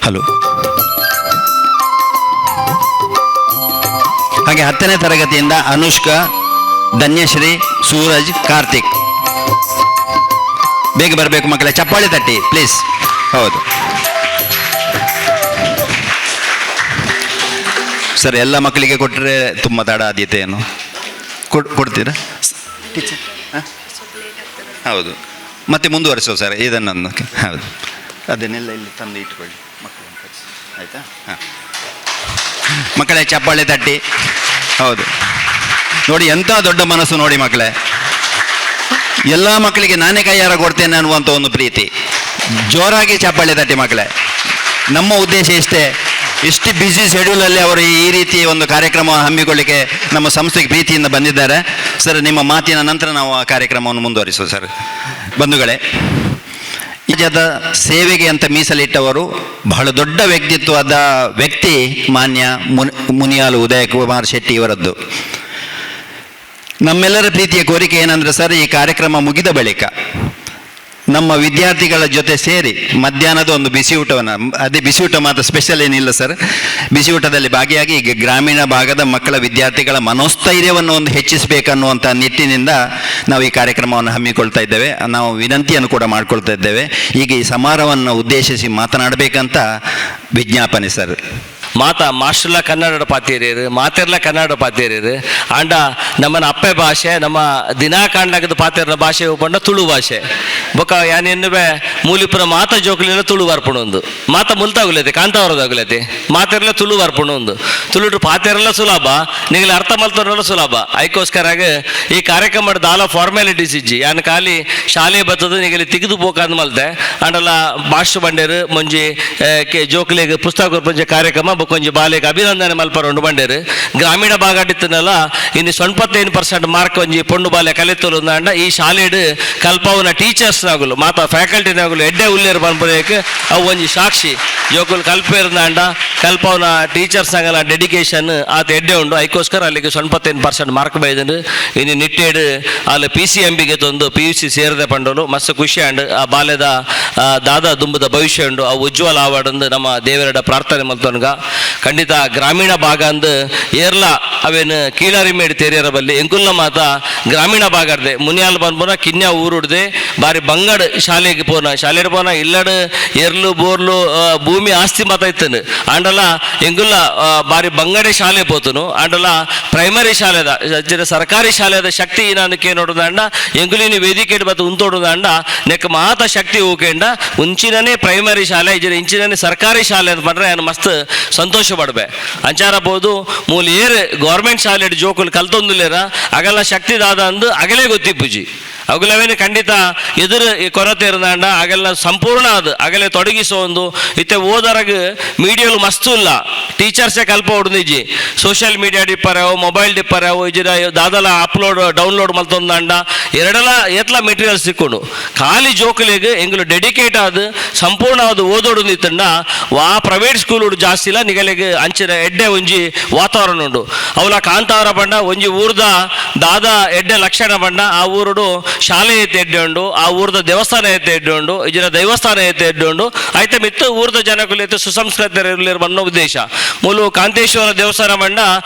ಹಲೋ. ಹಾಗೆ 10ನೇ ತರಗತಿಯಿಂದ ಅನುಷ್ಕಾ, ಧನ್ಯಶ್ರೀ, ಸೂರಜ್, ಕಾರ್ತಿಕ್ ಬೇಗ ಬರಬೇಕು ಮಕ್ಕಳೇ, ಚಪ್ಪಾಳೆ ತಟ್ಟಿ ಪ್ಲೀಸ್. ಹೌದು ಸರ್, ಎಲ್ಲ ಮಕ್ಕಳಿಗೆ ಕೊಟ್ಟರೆ ತುಂಬ ತಡ ಆದೀತೆ ಏನು, ಕೊಡ್ತೀರಾ ಟೀಚರ್? ಹೌದು, ಮತ್ತೆ ಮುಂದುವರಿಸೋ ಸರ್ ಇದನ್ನು. ಹೌದು, ಅದನ್ನೆಲ್ಲ ಇಲ್ಲಿ ತಂದು ಇಟ್ಕೊಳ್ಳಿ ಮಕ್ಕಳನ್ನು ಕಳಿಸಿ, ಆಯಿತಾ? ಹಾಂ ಮಕ್ಕಳೇ ಚಪ್ಪಾಳೆ ತಟ್ಟಿ. ಹೌದು ನೋಡಿ, ಎಂಥ ದೊಡ್ಡ ಮನಸ್ಸು ನೋಡಿ ಮಕ್ಕಳೇ. ಎಲ್ಲ ಮಕ್ಕಳಿಗೆ ನಾನೇ ಕೈಯಾರ ಕೊಡ್ತೇನೆ ಅನ್ನುವಂಥ ಒಂದು ಪ್ರೀತಿ. ಜೋರಾಗಿ ಚಪ್ಪಾಳೆ ತಟ್ಟಿ ಮಕ್ಕಳೇ. ನಮ್ಮ ಉದ್ದೇಶ ಇಷ್ಟೇ, ಇಷ್ಟು ಬ್ಯುಸಿ ಶೆಡ್ಯೂಲಲ್ಲಿ ಅವರು ಈ ರೀತಿ ಒಂದು ಕಾರ್ಯಕ್ರಮವನ್ನು ಹಮ್ಮಿಕೊಳ್ಳಿಕ್ಕೆ ನಮ್ಮ ಸಂಸ್ಥೆಗೆ ಪ್ರೀತಿಯಿಂದ ಬಂದಿದ್ದಾರೆ. ಸರ್, ನಿಮ್ಮ ಮಾತಿನ ನಂತರ ನಾವು ಆ ಕಾರ್ಯಕ್ರಮವನ್ನು ಮುಂದುವರಿಸುವ ಸರ್. ಬಂಧುಗಳೇ, ನಿಜದ ಸೇವೆಗೆ ಅಂತ ಮೀಸಲಿಟ್ಟವರು ಬಹಳ ದೊಡ್ಡ ವ್ಯಕ್ತಿತ್ವದ ವ್ಯಕ್ತಿ ಮಾನ್ಯ ಮುನಿಯಾಲು ಉದಯ ಕುಮಾರ್ ಶೆಟ್ಟಿ ಇವರದ್ದು. ನಮ್ಮೆಲ್ಲರ ಪ್ರೀತಿಯ ಕೋರಿಕೆ ಏನಂದರೆ ಸರ್, ಈ ಕಾರ್ಯಕ್ರಮ ಮುಗಿದ ಬಳಿಕ ನಮ್ಮ ವಿದ್ಯಾರ್ಥಿಗಳ ಜೊತೆ ಸೇರಿ ಮಧ್ಯಾಹ್ನದ ಒಂದು ಬಿಸಿ ಊಟವನ್ನು, ಅದೇ ಬಿಸಿ ಊಟ ಮಾತ್ರ, ಸ್ಪೆಷಲ್ ಏನಿಲ್ಲ ಸರ್, ಬಿಸಿ ಊಟದಲ್ಲಿ ಭಾಗಿಯಾಗಿ ಈಗ ಗ್ರಾಮೀಣ ಭಾಗದ ಮಕ್ಕಳ ವಿದ್ಯಾರ್ಥಿಗಳ ಮನೋಸ್ಥೈರ್ಯವನ್ನು ಒಂದು ಹೆಚ್ಚಿಸಬೇಕನ್ನುವಂಥ ನಿಟ್ಟಿನಿಂದ ನಾವು ಈ ಕಾರ್ಯಕ್ರಮವನ್ನು ಹಮ್ಮಿಕೊಳ್ತಾ ಇದ್ದೇವೆ. ನಾವು ವಿನಂತಿಯನ್ನು ಕೂಡ ಮಾಡಿಕೊಳ್ತಾ ಇದ್ದೇವೆ. ಈಗ ಈ ಸಮಾರಂಭವನ್ನು ಉದ್ದೇಶಿಸಿ ಮಾತನಾಡಬೇಕಂತ ವಿಜ್ಞಾಪನೆ ಸರ್. ಮಾಸ್ಟರ್ಲ ಕನ್ನಡ ಪಾತೀರಿರು, ಮಾತೆರ್ಲ ಕನ್ನಡ ಪಾತೀರಿರು ಆಂಡ ನಮ್ಮನ ಅಪ್ಪೆ ಭಾಷೆ, ನಮ್ಮ ದಿನಾ ಕಾಣ್ಲಾಗದ ಪಾತೆರ್ನ ಭಾಷೆ ಉಪಂಡ ತುಳು ಭಾಷೆ ಬೊಕ ಯಾನೆನ್ನುವೆ ಮೂಲಿಪುರ ಮಾತ ಜೋಕುಲಿನ ತುಳು ಬರ್ಪುಣೊಂದು ಮಾತ ಮುಲ್ತಾಗುಲೈತೆ ಕಾಂತಾವರದಾಗುಲೈತೆ ಮಾತೆರ್ಲ ತುಳು ಬರ್ಪುಣೊಂದು ತುಳುಟು ಪಾತೆರ್ಲ ಸುಲಭ ನಿಗಲ ಅರ್ಥ ಮಲ್ತೋರ್ನೆಲ್ಲ ಸುಲಭ. ಅದಕ್ಕೋಸ್ಕರಾಗ ಈ ಕಾರ್ಯಕ್ರಮ ದಾಲ ಫಾರ್ಮ್ಯಾಲಿಟೀಸ್ ಇಜ್ಜಿ ಯಾನ್ ಖಾಲಿ ಶಾಲೆ ಬತ್ತದ ನಿಗಲಿ ತೆಗೆದು ಬೋಕಾದ್ ಮಲ್ತೆ ಅಂಡಲ್ಲ ಮಾಸ್ಟರ್ ಬಂಡೇರು ಮುಂಜಿ ಜೋಕುಲಿಗೆ ಪುಸ್ತಕ ಪಂಚ ಕಾರ್ಯಕ್ರಮ ಕೊಂಚ ಬಾಲೆಗೆ ಅಭಿನಂದನೆ ಮಲ್ಪರೊಂಡು ಬಂಡೇರು. ಗ್ರಾಮೀಣ ಭಾಗ ಇತ್ತನಲ್ಲ ಇನ್ನು 95% ಮಾರ್ಕ್ ಒಂಜಿ ಪೊಂಡು ಬಾಲೆ ಕಲಿತಲು ಅಂಡ ಈ ಶಾಲೆಡ್ ಕಲ್ಪವನ ಟೀಚರ್ಸ್ನಾಗಲು ಮಾತ ಫ್ಯಾಕಲ್ಟಿನಾಗಲು ಎಡ್ಡೆ ಉಲ್ಲೇರು ಬಂದ್ಬೇಕು ಅವು ಒಂಜಿ ಸಾಕ್ಷಿ ಜೋಕುಲು ಕಲ್ಪೇರ್ನಾಂಡ ಕಲ್ಪವನ ಟೀಚರ್ಸ್ನಾಗಲ ಡೆಡಿಕೇಶನ್ ಆತ ಎಡ್ಡೆ ಉಂಡು. ಅದಕ್ಕೋಸ್ಕರ ಅಲ್ಲಿಗೆ 95% ಮಾರ್ಕ್ ಬೈದನು. ಇನ್ನು ನಿಟ್ಟೆಡ್ ಅಲ್ಲಿ PCMBಗೆ ತಂದು PUC ಸೇರಿದೆ ಪಂಡೋಲು ಮಸ್ತ್ ಖುಷಿ ಅಂಡ್ ಆ ಬಾಲ್ಯದ ದಾದ ದುಂಬದ ಭವಿಷ್ಯ ಉಂಡು ಆ ಉಜ್ವಲ ಆವಾಡಂದು ನಮ್ಮ ದೇವರಡ ಪ್ರಾರ್ಥನೆ ಮಲ್ತೋನ್ಗ ಖಂಡಿತ ಗ್ರಾಮೀಣ ಭಾಗ ಅಂದು ಏರ್ಲ ಅವೇನು ಕೀಳಾರಿ ಮೇಡಿ ತೆರಿಯರ ಬಲ್ಲಿ ಎಂಕುಲ್ನ ಮಾತ ಗ್ರಾಮೀಣ ಭಾಗ ಅರ್ದೆ ಮುನಿಯಾಲ್ ಬಂದ್ಬೋನ ಕಿನ್ಯಾ ಊರುಡ್ದೆ ಬಾರಿ ಬಂಗಡ್ ಶಾಲೆಗೆ ಶಾಲೆಗೆ ಪೋನ ಇಲ್ಲಡ್ ಎರ್ಲು ಬೋರ್ಲು ಭೂಮಿ ಆಸ್ತಿ ಮಾತ ಇತ್ತನು ಆಂಡಲ ಎಂಗುಲ್ಲ ಬಾರಿ ಬಂಗಡೆ ಶಾಲೆ ಪೋತನು ಆಂಡಲ ಪ್ರೈಮರಿ ಶಾಲೆದ ಸರ್ಕಾರಿ ಶಾಲೆದ ಶಕ್ತಿ ನಾನು ನೋಡುದಂಡ ಎಂಗುಲಿನ ವೇದಿಕೆ ಬತ್ತು ಉಂತೋಡುದಂಡ ನೆಕ್ ಮಾತ ಶಕ್ತಿ ಹೋಗೇಂಡ ಉಂಚಿನೇ ಪ್ರೈಮರಿ ಶಾಲೆ ಇಂಚಿನೇ ಸರ್ಕಾರಿ ಶಾಲೆ ಅಂತ ಮಾಡ್ರೆ ನಾನು ಮಸ್ತ್ ಸಂತೋಷ ಪಡ್ಬೆ ಅಂಚಾರ ಬೋದು ಮೂಲ ಏರ್ ಗೌರ್ಮೆಂಟ್ ಶಾಲೆ ಜೋಕುಲು ಕಲ್ತೊಂದುಲೇರ ಅಗಲ ಶಕ್ತಿ ದಾದ ಅಂದು ಅಗಲೇ ಗೊತ್ತಿಪ್ಪುಜಿ ಅವುಗಳವೇನು ಖಂಡಿತ ಎದುರು ಕೊರತೆ ಇರೋದಾಂಡ ಅಗೆಲ್ಲ ಸಂಪೂರ್ಣ ಅದು ಅಗಲೇ ತೊಡಗಿಸೋ ಒಂದು ಇತ್ತೆ ಓದರಗ ಮೀಡಿಯಾಲು ಮಸ್ತು ಇಲ್ಲ ಟೀಚರ್ಸೇ ಕಲ್ಪ ಹೊಡೆದಿಜ್ಜಿ ಸೋಷಿಯಲ್ ಮೀಡಿಯಾ ಡಿಪ್ಪರಾವು ಮೊಬೈಲ್ ಡಿಪ್ಪರಾವು ಇಜ್ಜಿರ ದಾದಲ ಅಪ್ಲೋಡ್ ಡೌನ್ಲೋಡ್ ಮಲ್ತೊಂದಾಂಡ ಎರಡೆಲ್ಲ ಏತ್ಲ ಮೆಟೀರಿಯಲ್ ಸಿಕ್ಕೊಂಡು ಖಾಲಿ ಜೋಕುಲಿಗೆ ಎಂಗ್ಲು ಡೆಡಿಕೇಟ್ ಆದ ಸಂಪೂರ್ಣವಾದ ಓದೋಡು ನಿತ್ತಂಡ ವಾ ಪ್ರೈವೇಟ್ ಸ್ಕೂಲ್ ಜಾಸ್ತಿ ಇಲ್ಲ ನಿಗಲಿಗೆ ಅಂಚಿನ ಎಡ್ಡೆ ಒಂಜಿ ವಾತಾವರಣ ಉಂಡು ಅವಲ ಕಾಂತಾವರ ಬಂಡ ಒಂಜಿ ಊರ್ದ ದಾದ ಎಡ್ಡೆ ಲಕ್ಷಣ ಬಂಡ ಆ ಊರುಡು ಶಾಲೆ ಎತ್ತೆ ಎಡ್ಡೆ ಉಂಡು ಆ ಊರ್ದ ದೇವಸ್ಥಾನ ಎತ್ತೆ ಎಡ್ಡೆ ಉಂಡು ಇಜಿನ ದೈವಸ್ಥಾನ ಎತ್ತೆ ಎಡ್ಡೆ ಉಂಡು ಐತೆ ಮಿತ್ತು ಊರ್ದ ಜನಕುಲು ಎತ್ತು ಸುಸಂಸ್ಕೃತ ಅನ್ನೋ ಉದ್ದೇಶ ಮೂಲು ಕಾಂತೇಶ್ವರ ದೇವಸ್ಥಾನ ಬಂಡ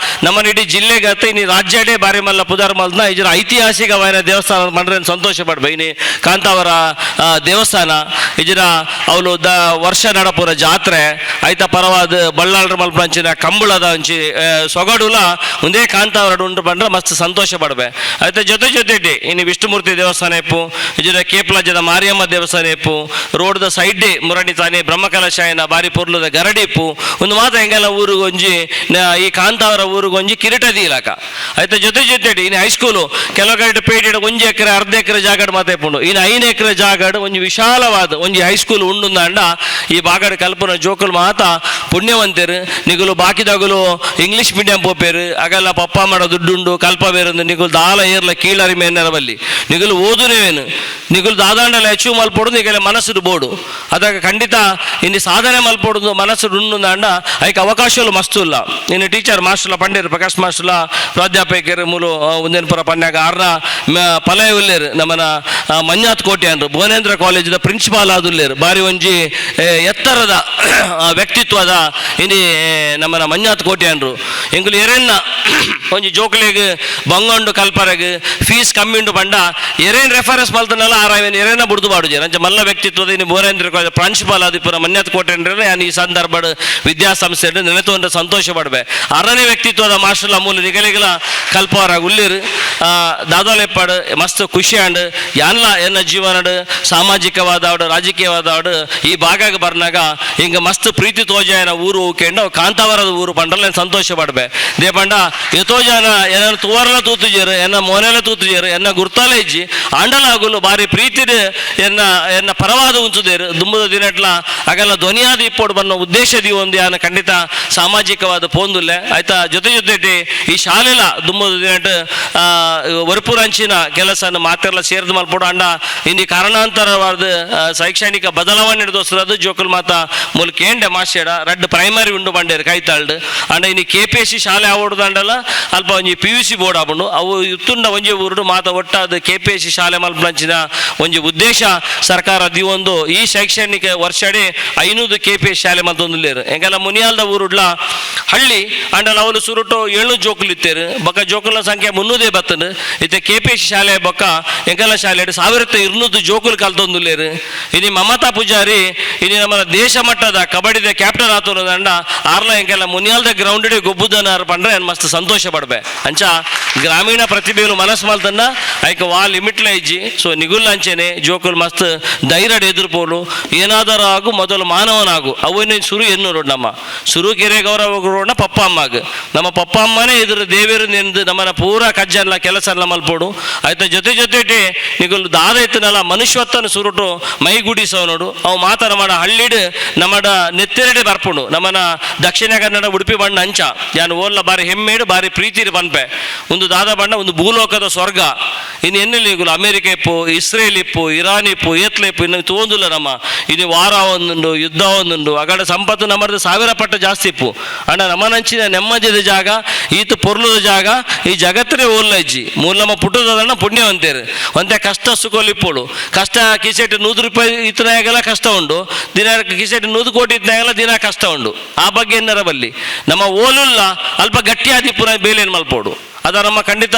ನಮ್ಮನ ಇಡೀ ಜಿಲ್ಲೆಗೆ ಅತ್ತ ಇನ್ನು ರಾಜ್ಯಡೇ ಬಾರಿ ಮಲ್ಲ ಪುದಾರ್ ಮಲ್ನ ಇಜಿನ ಐತಿಹಾಸಿಕವಾದ ದೇವಸ್ಥಾನ ಬಂದ್ರೆ ಸಂತೋಷ ಪಡ್ಬೆ ಇನಿ ಕಾಂತಾವರ ದೇವಸ್ಥಾನ ಇಜಿನ ಅವಳು ವರ್ಷ ನಡಪುರ ಜಾತ್ರೆ ಐತ ಪರವಾದ ಬಳ್ಳಾಳ್ರ ಮಲ್ಪಂಚಿನ ಕಂಬಳದ ಅಂಚಿ ಸೊಗಡುಲ ಒಂದೇ ಕಾಂತಾವರ ಉಂಟು ಬಂದ್ರೆ ಮಸ್ತ್ ಸಂತೋಷ ಪಡ್ಬೆ ಐತೆ ಜೊತೆ ಇನ್ನು ವಿಷ್ಣುಮೂರ್ತಿ ದೇವಸ್ಥಾನ ಇಪ್ಪು ಇಜರ ಕೇಪ್ಲಾಜದ ಮಾರಿಯಮ್ಮ ದೇವಸ್ಥಾನ ಇಪ್ಪು ರೋಡ್ದ ಸೈಡ್ ಮುರಣಿ ತಾನೆ ಬ್ರಹ್ಮಕಲಶಾಯನ ಬಾರಿ ಪುರ್ಲದ ಗರಡಿ ಇಪ್ಪು ಒಂದು ಮಾತ ಹೆಂಗೆಲ್ಲ ಊರಿಗೊಂಜಿ ಈ ಕಾಂತಾವರ ಊರಿಗೊಂಜಿ ಕಿರೀಟದಿ ಇಲಾಕ ಐತೆ ಜೊತೆ ಇನ್ನು ಹೈಸ್ಕೂಲು ಕೆಲವು ಕಡೆ ಪೇಟೆಡ್ 1 ಎಕರೆ ಅರ್ಧ ಎಕರೆ ಜಾಗಡ್ ಮಾತ ಇಪ್ಪುಂಡು ಇನ್ನು 5 ಎಕರೆ ಜಾಗಡ್ ಒಂದು ವಿಶಾಲವಾದ ಒಂದು ಹೈಸ್ಕೂಲ್ ಉಂಡು ಅಂಡ ಈ ಬಾಗಡ ಕಲ್ಪನ ಜೋಕುಲು ಮಾತ ಪುಣ್ಯವಂತರು ನಿಗುಲು ಬಾಕಿದಾಗಲು ಇಂಗ್ಲಿಷ್ ಮೀಡಿಯಂ ಪೋಪೇರು ಆಗಲ್ಲ ಪಪ್ಪ ಮಾಡೋ ದುಡ್ಡುಂಡು ಕಲ್ಪ ಬೇರೊಂದು ನಿಗುಲು ದಾಲ ಏರ್ಲ ಕೀಳರಿ ಮೇನರ ಬಲ್ಲಿ ನಿಗುಲು ಓದುನೇವೇನು ನಿಗುಲು ದಾದಾಂಡಲ ಅಚೀವ್ ಮಲ್ಪೋಡು ನಿಗಲೆ ಮನಸ್ಸು ಬೋಡು ಅದಾಗ ಖಂಡಿತ ಇನ್ನು ಸಾಧನೆ ಮಲ್ಪೋಡು ಮನಸ್ಸು ಉಂಡು ಅಂಡ ಅದಕ್ಕೆ ಅವಕಾಶಗಳು ಮಸ್ತು ಇಲ್ಲ ಇನ್ನು ಟೀಚರ್ ಮಾಸ್ಟರ್ಲ ಪಂಡೇರು ಪ್ರಕಾಶ್ ಮಾಸ್ಟರ್ಲ ಪ್ರಾಧ್ಯಾಪಕರು ಮೂಲು ಒಂದೇನಪುರ ಪನ್ಯಾಗ ಆರ್ನ ಪಲಯ ಉಲ್ಲೇರು ನಮ್ಮನ ಮಂಜಾತ್ ಕೋಟೆ ಅಂದ್ರು ಭುವನೇಂದ್ರ ಕಾಲೇಜಿನ ಪ್ರಿನ್ಸಿಪಾಲ್ ಆದುಲ್ಲೇರು ಬಾರಿ ಒಂಜಿ ಎತ್ತರದ ವ್ಯಕ್ತಿತ್ವದ ಇನಿ ನಮ್ಮನ ಮಂಜಾತ್ ಕೋಟೆ ಅಂದ್ರು ಎಂಗುಲು ಎರೆನ್ನ ಒಂಜಿ ಜೋಕುಲಿಗೆ ಬಂಗೊಂಡು ಕಲ್ಪರಗೆ ಫೀಸ್ ಕಮ್ಮಿ ಉಂಡು ಬಂಡ ಎರೇನ್ ರೆಫರೆನ್ಸ್ ಮಲ್ತನಲ್ಲ ಆರಾವೇನು ಎರೇನ ಬುಡ್ದು ಬಾಡುಜೆ ನಂಚ ಮಲ್ಲ ವ್ಯಕ್ತಿತ್ವದ ಇನ್ನು ಭುವನೇಂದ್ರ ಕಾಲೇಜ್ ಪ್ರಾಂಶುಪಾಲ ಆದಿಪುರ ಮಂಜಾತ್ ಕೋಟೆ ಅಂದ್ರೆ ನಾನು ಈ ಸಂದರ್ಭ ವಿದ್ಯಾಸಂಸ್ಥೆ ನೆನೆತೊಂಡ್ರೆ ಸಂತೋಷ ಪಡ್ಬೆ 6ನೇ ವ್ಯಕ್ತಿತ್ವದ ಮಾಸ್ಟರ್ಲ ಮೂಲ ನಿಗಲಿಗಲ ಕಲ್ಪವರ ಉಲ್ಲಿರು ದಾದಾಲೆಪ್ಪಾಡು ಮಸ್ತ್ ಖುಷಿ ಅಂಡ್ ಯಾನ್ಲ ಎನ್ನ ಜೀವನಡು ಸಾಮಾಜಿಕವಾದವಡು ರಾಜಕೀಯವಾದವಡು ಈ ಭಾಗಕ್ಕೆ ಬರ್ನಾಗ ಹಿಂಗೆ ಮಸ್ತ್ ಪ್ರೀತಿ ತೋಜಾಯನ ಊರು ಹೋಗ್ಕೊಂಡು ಕಾಂತಾವರದ ಊರು ಪಂಡಲ್ಲ ಸಂತೋಷ ಪಡ್ಬೆ ದೇ ಪಂಡ ಎತೋ ಜನ ಎನ್ನ ತೂವರ್ಲ ತೂತುಜೇರು ಎನ್ನ ಮೋನೆಲ್ಲ ತೂತುಜೇರು ಎನ್ನ ಗುರ್ತಾಲ ಇಜ್ಜಿ ಆಂಡಲಾಗುಲು ಬಾರಿ ಪ್ರೀತಿಡ್ ಎನ್ನ ಪರವಾದ ಉಂಚುದೇರು ದುಂಬದ ದಿನಟ್ಲ ಆಗಲ್ಲ ಧ್ವನಿಯಾದ ಇಪ್ಪೋಡು ಬನ್ನೋ ಉದ್ದೇಶದಿ ಒಂದು ಯಾನ ಖಂಡಿತ ಸಾಮಾಜಿಕವಾದ ಪೋಂದುಲ್ಲೆ ಆಯ್ತಾ ಜೊತೆ ಈ ಶಾಲೆಲ ದುಂಬದ ದಿನಟ್ ವರ್ಪುರಂಚಿನ ಕೆಲಸನ ಮಾತೆಲ್ಲ ಸೇರಿದ ಮಲ್ಪೋಡು ಅಂಡ ಇನ್ನು ಕಾರಣಾಂತರವಾದ ಶೈಕ್ಷಣಿಕ ಬದಲಾವಣೆ ಹಿಡಿದೋಸ್ರದು ಜೋಕುಲ್ ಮಾತ ಮೂಲ ಕೇಂಡೆ ಮಾಸ್ಟೇಡ ರಡ್ ಪ್ರೈಮರಿ ಉಂಡು ಬಂಡೇರು ಕೈತಾಳ್ಡು ಅಂಡ ಇನ್ನು KPSC ಶಾಲೆ ಆವಡುದು ಅಂಡಲ್ಲ ಅಲ್ಪ ಒಂಜಿ PUC ಬೋರ್ಡ್ ಆಪುಂಡು ಅವು ಇತ್ತುಂಡ ಒಂಜಿ ಊರುಡು ಮಾತ ಒಟ್ಟಾದ KPSC ಸಿ ಶಾಲೆ ಮಲ್ಪಂಚಿನ ಒಂದು ಉದ್ದೇಶ ಸರ್ಕಾರ ದಿವೊಂದು ಈ ಶೈಕ್ಷಣಿಕ ವರ್ಷಡೆ 500 KPS ಶಾಲೆ ಮಲ್ತೊಂದುಲ್ಲೇರು ಎಂಗೆಲ್ಲ ಮುನಿಯಾಲ್ದ ಊರುಡ್ಲ ಹಳ್ಳಿ ಅಂಡಲ ಅವಲು ಸುರುಟು 700 ಜೋಕುಲು ಇತ್ತೇರು ಬೊಕ್ಕ ಜೋಕುಲ ಸಂಖ್ಯೆ 300 ಬತ್ತನು ಇತ್ತೆ KPS ಶಾಲೆ ಬೊಕ್ಕ ಎಂಗೆಲ್ಲ ಶಾಲೆ 1200 ಜೋಕುಲು ಕಲ್ತೊಂದುಲ್ಲೇರು ಇನಿ ಮಮತಾ ಪೂಜಾರಿ ಇನಿ ನಮ್ಮ ದೇಶ ಮಟ್ಟದ ಕಬಡ್ಡಿದ ಕ್ಯಾಪ್ಟನ್ ಆತೋದಂಡ ಆರ್ಲ ಎಂಗೆಲ್ಲ ಮುನಿಯಾಲ್ದ ಗ್ರೌಂಡ್ ಗೊಬ್ಬುದನ ಪಂಡ್ರೆ ಮಸ್ತ್ ಸಂತೋಷ ಪಡ್ಬೆ ಅಂಚ ಗ್ರಾಮೀಣ ಪ್ರತಿಭೆಗಳು ಮನಸ್ಸು ಮಲ್ತನ್ನ ಐಕ ವಾ ಲಿಮಿಟ್ಲ ಇಜ್ಜಿ ಸೊ ನಿಗುಲ್ ಅಂಚೆನೆ ಜೋಕುಲ್ ಮಸ್ತ್ ಧೈರ್ಯ ಎದುರ್ಪೋಲು ಏನಾದರೂ ಆಗು ಮೊದಲು ಮಾನವನಾಗು ಅವನೇ ಸುರು ಎನ್ನೋರು ನಮ್ಮ ಸುರು ಕೆರೆ ಗೌರವ ಪಪ್ಪ ಅಮ್ಮಗ ನಮ್ಮ ಪಪ್ಪ ಅಮ್ಮನೇ ಎದುರು ದೇವೇರು ನೆಂದು ನಮ್ಮನ್ನ ಪೂರ ಕಜ್ಜಲ್ಲ ಕೆಲಸ ಎಲ್ಲ ಮಲ್ಪೋಡು ಆಯ್ತ ಜೊತೆ ಜೊತೆ ನಿಗುಲ್ ದಾದ ಇತ್ತನಲ್ಲ ಮನುಷ್ಯತ್ವನ ಸುರುಟು ಮೈಗೂಡಿಸೋ ನೋಡು ಅವು ಮಾತಾಡ ಮಾಡ ಹಳ್ಳಿಡ್ ನಮ್ಮಡ ನೆತ್ತೆರಡೆ ಬರ್ಪುಂಡು ನಮ್ಮನ ದಕ್ಷಿಣ ಕನ್ನಡ ಉಡುಪಿ ಬಣ್ಣ ಅಂಚ ಯಾನು ಓಲ್ಲ ಬಾರಿ ಹೆಮ್ಮೇಡು ಬಾರಿ ಪ್ರೀತಿರಿ ಪನ್ಪೆ ಒಂದು ದಾದ ಬಣ್ಣ ಒಂದು ಭೂಲೋಕದ ಸ್ವರ್ಗ ಇನ್ನು ಎನ್ನೆಲ್ಲಿ ಅಮೇರಿಕ ಇಪ್ಪು ಇಸ್ರೇಲ್ ಇಪ್ಪು ಇರಾನ್ ಇಪ್ಪು ಏತ್ಲೆ ಇಪ್ಪು ಇನ್ನು ತೋಂದಿಲ್ಲ ನಮ್ಮ ಇನ್ನು ವಾರ ಒಂದುಂಡು ಯುದ್ಧ ಒಂದುಂಡು ಅಗಡ ಸಂಪತ್ತು ನಮ್ಮದು 1000 ಪಟ್ಟು ಜಾಸ್ತಿ ಇಪ್ಪು ಅಣ್ಣ ನಮ್ಮನಂಚಿನ ನೆಮ್ಮದಿದ ಜಾಗ ಈತ ಪೊರ್ಲುದ ಜಾಗ ಈ ಜಗತ್ತೇ ಓಲ್ಲ ಇಜ್ಜಿ ಮೂಲ ನಮ್ಮ ಪುಟ್ಟದಣ್ಣ ಪುಣ್ಯವಂತೇರು ಒಂದೇ ಕಷ್ಟ ಸುಖಲಿಪ್ಪೋಳು ಕಷ್ಟ ಕಿಸೆಟ್ 100 ರೂಪಾಯಿ ಇತ್ತನಾಗೆಲ್ಲ ಕಷ್ಟ ಉಂಡು ದಿನ ಕಿಸೆಟ್ 100 ಕೋಟಿ ಇತ್ತನಾಗೆಲ್ಲ ದಿನ ಕಷ್ಟ ಉಂಡು ಆ ಬಗ್ಗೆ ಏನರ ಬಲ್ಲಿ ನಮ್ಮ ಓಲುಲ್ಲ ಅಲ್ಪ ಗಟ್ಟಿಯಾದಿಪ್ಪುನ ಬೇಲೇನು ಮಲ್ಪೋಡು ಅದ ನಮ್ಮ ಖಂಡಿತ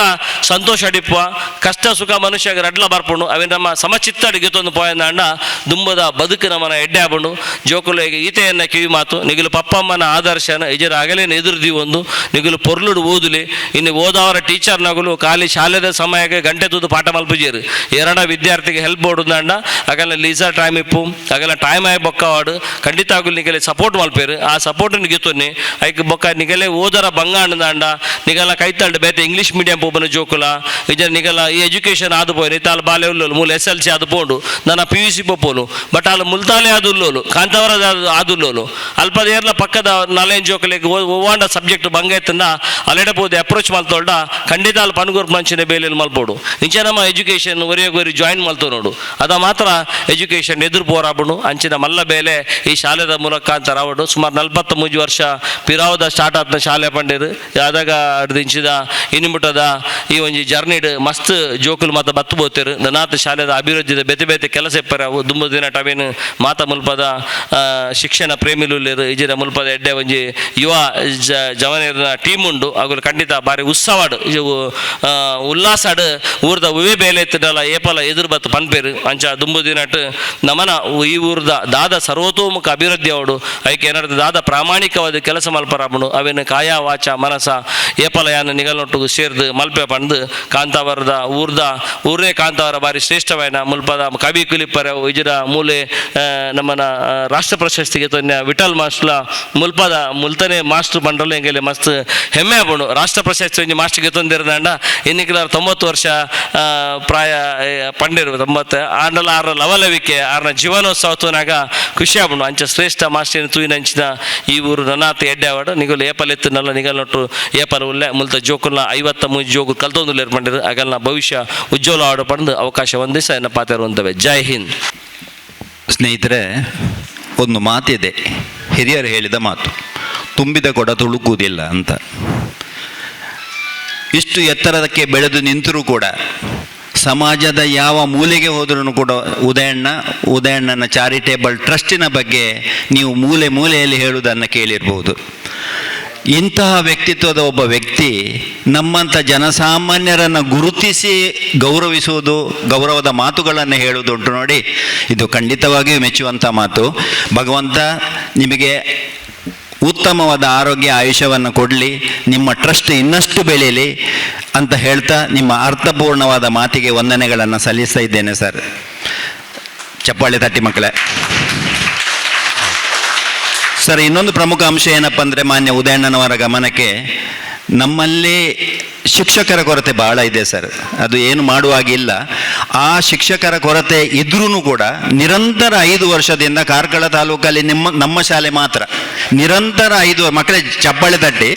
ಸಂತೋಷ ಅಡಿಪ್ಪ ಕಷ್ಟ ಸುಖ ಮನುಷ್ಯಗೆ ರಡ್ಲ ಬರ್ಪುಂಡು ಅವೇ ನಮ್ಮ ಸಮಚಿತ್ತ ಅಡಿಗೆತೊಂದು ಪೋಯಂದ ಅಣ್ಣ ದುಂಬದ ಬದುಕು ನಮ್ಮನ ಎಡ್ಡೆ ಆಗ್ಬಂಡು ಜೋಕುಲೆಗೆ ಈತೆಯನ್ನ ಕಿವಿ ಮಾತು ನಿಗಿಲು ಪಪ್ಪಮ್ಮನ ಆದರ್ಶನ ಇಜರ ಅಗಲೇನು ಎದುರ್ದಿ ಒಂದು ನಿಗಿಲು ಪೊರ್ಲುಡು ಓದುಲಿ ಇನ್ನು ಓದವರ ಟೀಚರ್ ನಗುಲು ಖಾಲಿ ಶಾಲೆದ ಸಮಯಕ್ಕೆ ಗಂಟೆ ತೂದು ಪಾಠ ಮಲ್ಪುಜೇರು ಎರಡ ವಿದ್ಯಾರ್ಥಿಗೆ ಹೆಲ್ಪ್ ಬೋಡುದ ಅಣ್ಣ ಆಗಲ್ಲ ಲೀಸರ್ ಟೈಮ್ ಇಪ್ಪು ಆಗಲ್ಲ ಟೈಮ್ ಆಗಿ ಬೊಕ್ಕವಾಡು ಖಂಡಿತ ಆಗಲು ನಿಗಲೆ ಸಪೋರ್ಟ್ ಮಲ್ಪೇರು ಆ ಸಪೋರ್ಟ್ ನಿಗಿತೊನ್ನಿ ಐಕ್ ಬೊಕ್ಕ ನಿಗಲೆ ಓದರ ಬಂಗ ಅಣ್ಣದ ಅಂಡ ನಿಗಲ ಕೈತಂಡು ಬೇತೆ ಇಂಗ್ಲೀಷ್ ಮೀಡಿಯಂ ಪೋಪನ ಜೋಕುಲ ಇಜ ನಿಗಲ ಈ ಎಜುಕೇಶನ್ ಆದು ಪೋಯ್ನು ಇತ್ತಾಲ ಬಾಲ್ಯ ಉಲ್ಲೋಲು ಮೂಲ SLC ಆದು ಪೋಂಡು ನನ್ನ PUC ಪೋಪೋನು ಬಟ್ ಅಲ್ಲಿ ಮುಲ್ತಾಲೆ ಆದು ಉಲ್ಲೋಲು ಕಾಂತವರ ಆದು ಉಲ್ಲೋಲು ಅಲ್ಪದ ಏರ್ಲ ಪಕ್ಕದ ನಾಲೇನ್ ಜೋಕಲಿಗೆ ಓವಾಂಡ ಸಬ್ಜೆಕ್ಟ್ ಬಂಗ ಎತ್ತಂದ ಅಲ್ಲೆಡೆ ಪೋದೆ ಅಪ್ರೋಚ್ ಮಲ್ತೋಲ್ಡ ಖಂಡಿತ ಅಲ್ಲಿ ಪನ್ಗೂರ್ ಮಂಚಿನ ಬೇಲೆಯಲ್ಲಿ ಮಲ್ಪೋಡು ಇಂಚ ನಮ್ಮ ಎಜುಕೇಶನ್ ಒರಿಯೋಗೋರಿ ಜಾಯಿನ್ ಮಲ್ತೋ ನೋಡು ಅದ ಮಾತ್ರ ಎಜುಕೇಶನ್ ಎದುರು ಪೋರಾಬುಡು ಅಂಚಿನ ಮಲ್ಲ ಬೇಲೆ ಈ ಶಾಲೆದ ಮೂಲಕ ಅಂತ ರಾವಡು ಸುಮಾರು 43 ವರ್ಷ ಪಿರಾವದ ಸ್ಟಾರ್ಟ್ ಆದ ಶಾಲೆ ಪಂಡಿರು ಯಾದಾಗ ಅಡ್ದಿಂಚಿದ ಇನ್ನಿಬಿಟ್ಟದ ಈ ಒಂದು ಜರ್ನಿಡ್ ಮಸ್ತ್ ಜೋಕುಲು ಮಾತ ಬತ್ತು ಬೋತೇರು ನನಾಥ ಶಾಲೆದ ಅಭಿವೃದ್ಧಿದ ಬೇತೆ ಬೇತೆ ಕೆಲಸ ಇಪ್ಪರ ಅವು ದುಂಬ ದಿನ ಟವೇನು ಮಾತ ಮುಲ್ಪದ ಶಿಕ್ಷಣ ಪ್ರೇಮಿಲುಲ್ಲೇರು ಇಜಿರ ಮುಲ್ಪದ ಎಡ್ಡೆ ಒಂಜಿ ಯುವ ಜವನಿಯರ ಟೀಮ್ ಉಂಡು ಅವುಗಳು ಖಂಡಿತ ಬಾರಿ ಉತ್ಸವಾಡು ಇವು ಉಲ್ಲಾಸಾಡು ಊರ್ದ ಉವೆ ಬೇಲೆ ಎತ್ತಡಲ್ಲ ಏಪಲ ಎದುರು ಬತ್ತು ಪನ್ಪೇರು ಅಂಚ ದುಂಬು ದಿನಟ್ ನಮನ ಈ ಊರ್ದ ದಾದ ಸರ್ವತೋಮುಖ ಅಭಿವೃದ್ಧಿ ಅವಡು ಐಕೆ ಏನಾದ್ರು ದಾದ ಪ್ರಾಮಾಣಿಕವಾದ ಕೆಲಸ ಮಲ್ಪರಾಬುಡು ಅವೇನು ಕಾಯ ವಾಚ ಮನಸ ಏಪಲ ಯಾನ ನಿಗಲ್ನೊಟ್ಟು ಸೇರ್ದು ಮಲ್ಪೆ ಪಂದು ಕಾಂತಾವರದ ಊರೇ ಕಾಂತಾವರ ಬಾರಿ ಶ್ರೇಷ್ಠವಾಯಿನ ಮುಲ್ಪದ ಕವಿ ಕುಲಿಪರ ಇಜರ ಮೂಲೆ ನಮ್ಮನ ರಾಷ್ಟ್ರ ಪ್ರಶಸ್ತಿಗೆ ತೊನ್ನೆ ವಿಠಲ್ ಮಾಸ್ಟ್ಲ ಮುಲ್ಪದ ಮುಲ್ತನೆ ಮಾಸ್ಟರ್ ಬಂಡಲು ಎಂಗೆಲೆ ಮಸ್ತ್ ಹೆಮ್ಮೆ ಆಗ್ಬೋದು ರಾಷ್ಟ್ರ ಪ್ರಶಸ್ತಿ ಒಂಜಿ ಮಾಸ್ಟರ್ಗೆ ತೊಂದಿರದಂಡ ಇನ್ನಿಕ್ಕಿಲ್ಲ 90 ವರ್ಷ ಪ್ರಾಯ ಪಂಡಿರು 90 ಆಂಡಲ 6 ಲವಲವಿಕೆ 6ನ ಜೀವನೋತ್ಸವನಾಗ ಖುಷಿ ಆಗ್ಬೋದು ಅಂಚ ಶ್ರೇಷ್ಠ ಮಾಸ್ಟರ್ ತೂಯಿನಂಚಿನ ಈ ಊರು ನನಾಥ ಎಡ್ಡೆ ಆವಾಡು ನಿಗಲು ಏಪಲ್ ಎತ್ತನಲ್ಲ ನಿಗಲ್ನೊಟ್ಟು ಏಪಲ್ ಉಲ್ಲೆ ಮುಲ್ತ ಜೋಕುಲ್ನ 53 ಜೋಕು ಕಲ್ತೊಂದು ಏರ್ಪಂಡಿರು ಆಗಲ್ನ ಭವಿಷ್ಯ ಉಜ್ವಲ ಆಡು ಪಡೆದು ಅವಕಾಶ ಒಂದಿಸ ಎನ್ನ ಪಾತಿರುವಂತವೆ. ಜೈ ಹಿಂದ್. ಸ್ನೇಹಿತರೆ, ಒಂದು ಮಾತಿದೆ, ಹಿರಿಯರು ಹೇಳಿದ ಮಾತು, ತುಂಬಿದ ಕೊಡ ತುಳುಕುವುದಿಲ್ಲ ಅಂತ. ಇಷ್ಟು ಎತ್ತರಕ್ಕೆ ಬೆಳೆದು ನಿಂತರೂ ಕೂಡ ಸಮಾಜದ ಯಾವ ಮೂಲೆಗೆ ಹೋದ್ರೂ ಕೂಡ ಉದಯಣ್ಣನ ಚಾರಿಟೇಬಲ್ ಟ್ರಸ್ಟಿನ ಬಗ್ಗೆ ನೀವು ಮೂಲೆಯಲ್ಲಿ ಹೇಳುವುದನ್ನು ಕೇಳಿರ್ಬೋದು. ಇಂತಹ ವ್ಯಕ್ತಿತ್ವದ ಒಬ್ಬ ವ್ಯಕ್ತಿ ನಮ್ಮಂಥ ಜನಸಾಮಾನ್ಯರನ್ನು ಗುರುತಿಸಿ ಗೌರವಿಸುವುದು, ಗೌರವದ ಮಾತುಗಳನ್ನು ಹೇಳುವುದುಂಟು ನೋಡಿ, ಇದು ಖಂಡಿತವಾಗಿಯೂ ಮೆಚ್ಚುವಂಥ ಮಾತು. ಭಗವಂತ ನಿಮಗೆ ಉತ್ತಮವಾದ ಆರೋಗ್ಯ ಆಯುಷ್ಯವನ್ನು ಕೊಡಲಿ, ನಿಮ್ಮ ಟ್ರಸ್ಟ್ ಇನ್ನಷ್ಟು ಬೆಳೀಲಿ ಅಂತ ಹೇಳ್ತಾ ನಿಮ್ಮ ಅರ್ಥಪೂರ್ಣವಾದ ಮಾತಿಗೆ ವಂದನೆಗಳನ್ನು ಸಲ್ಲಿಸ್ತಾ ಇದ್ದೇನೆ ಸರ್. ಚಪ್ಪಾಳೆ ತಟ್ಟಿ ಮಕ್ಕಳೇ. ಸರ್, ಇನ್ನೊಂದು ಪ್ರಮುಖ ಅಂಶ ಏನಪ್ಪ ಅಂದರೆ, ಮಾನ್ಯ ಉದಯಣ್ಣನವರ ಗಮನಕ್ಕೆ ನಮ್ಮಲ್ಲಿ ಶಿಕ್ಷಕರ ಕೊರತೆ ಬಹಳ ಇದೆ ಸರ್. ಅದು ಏನು ಮಾಡುವಾಗಿಲ್ಲ. ಆ ಶಿಕ್ಷಕರ ಕೊರತೆ ಇದ್ರೂ ಕೂಡ ನಿರಂತರ 5 ವರ್ಷದಿಂದ ಕಾರ್ಕಳ ತಾಲೂಕಲ್ಲಿ ನಮ್ಮ ಶಾಲೆ ಮಾತ್ರ ನಿರಂತರ 5 ಮಕ್ಕಳೇ ಚಪ್ಪಾಳೆ ತಟ್ಟಿ,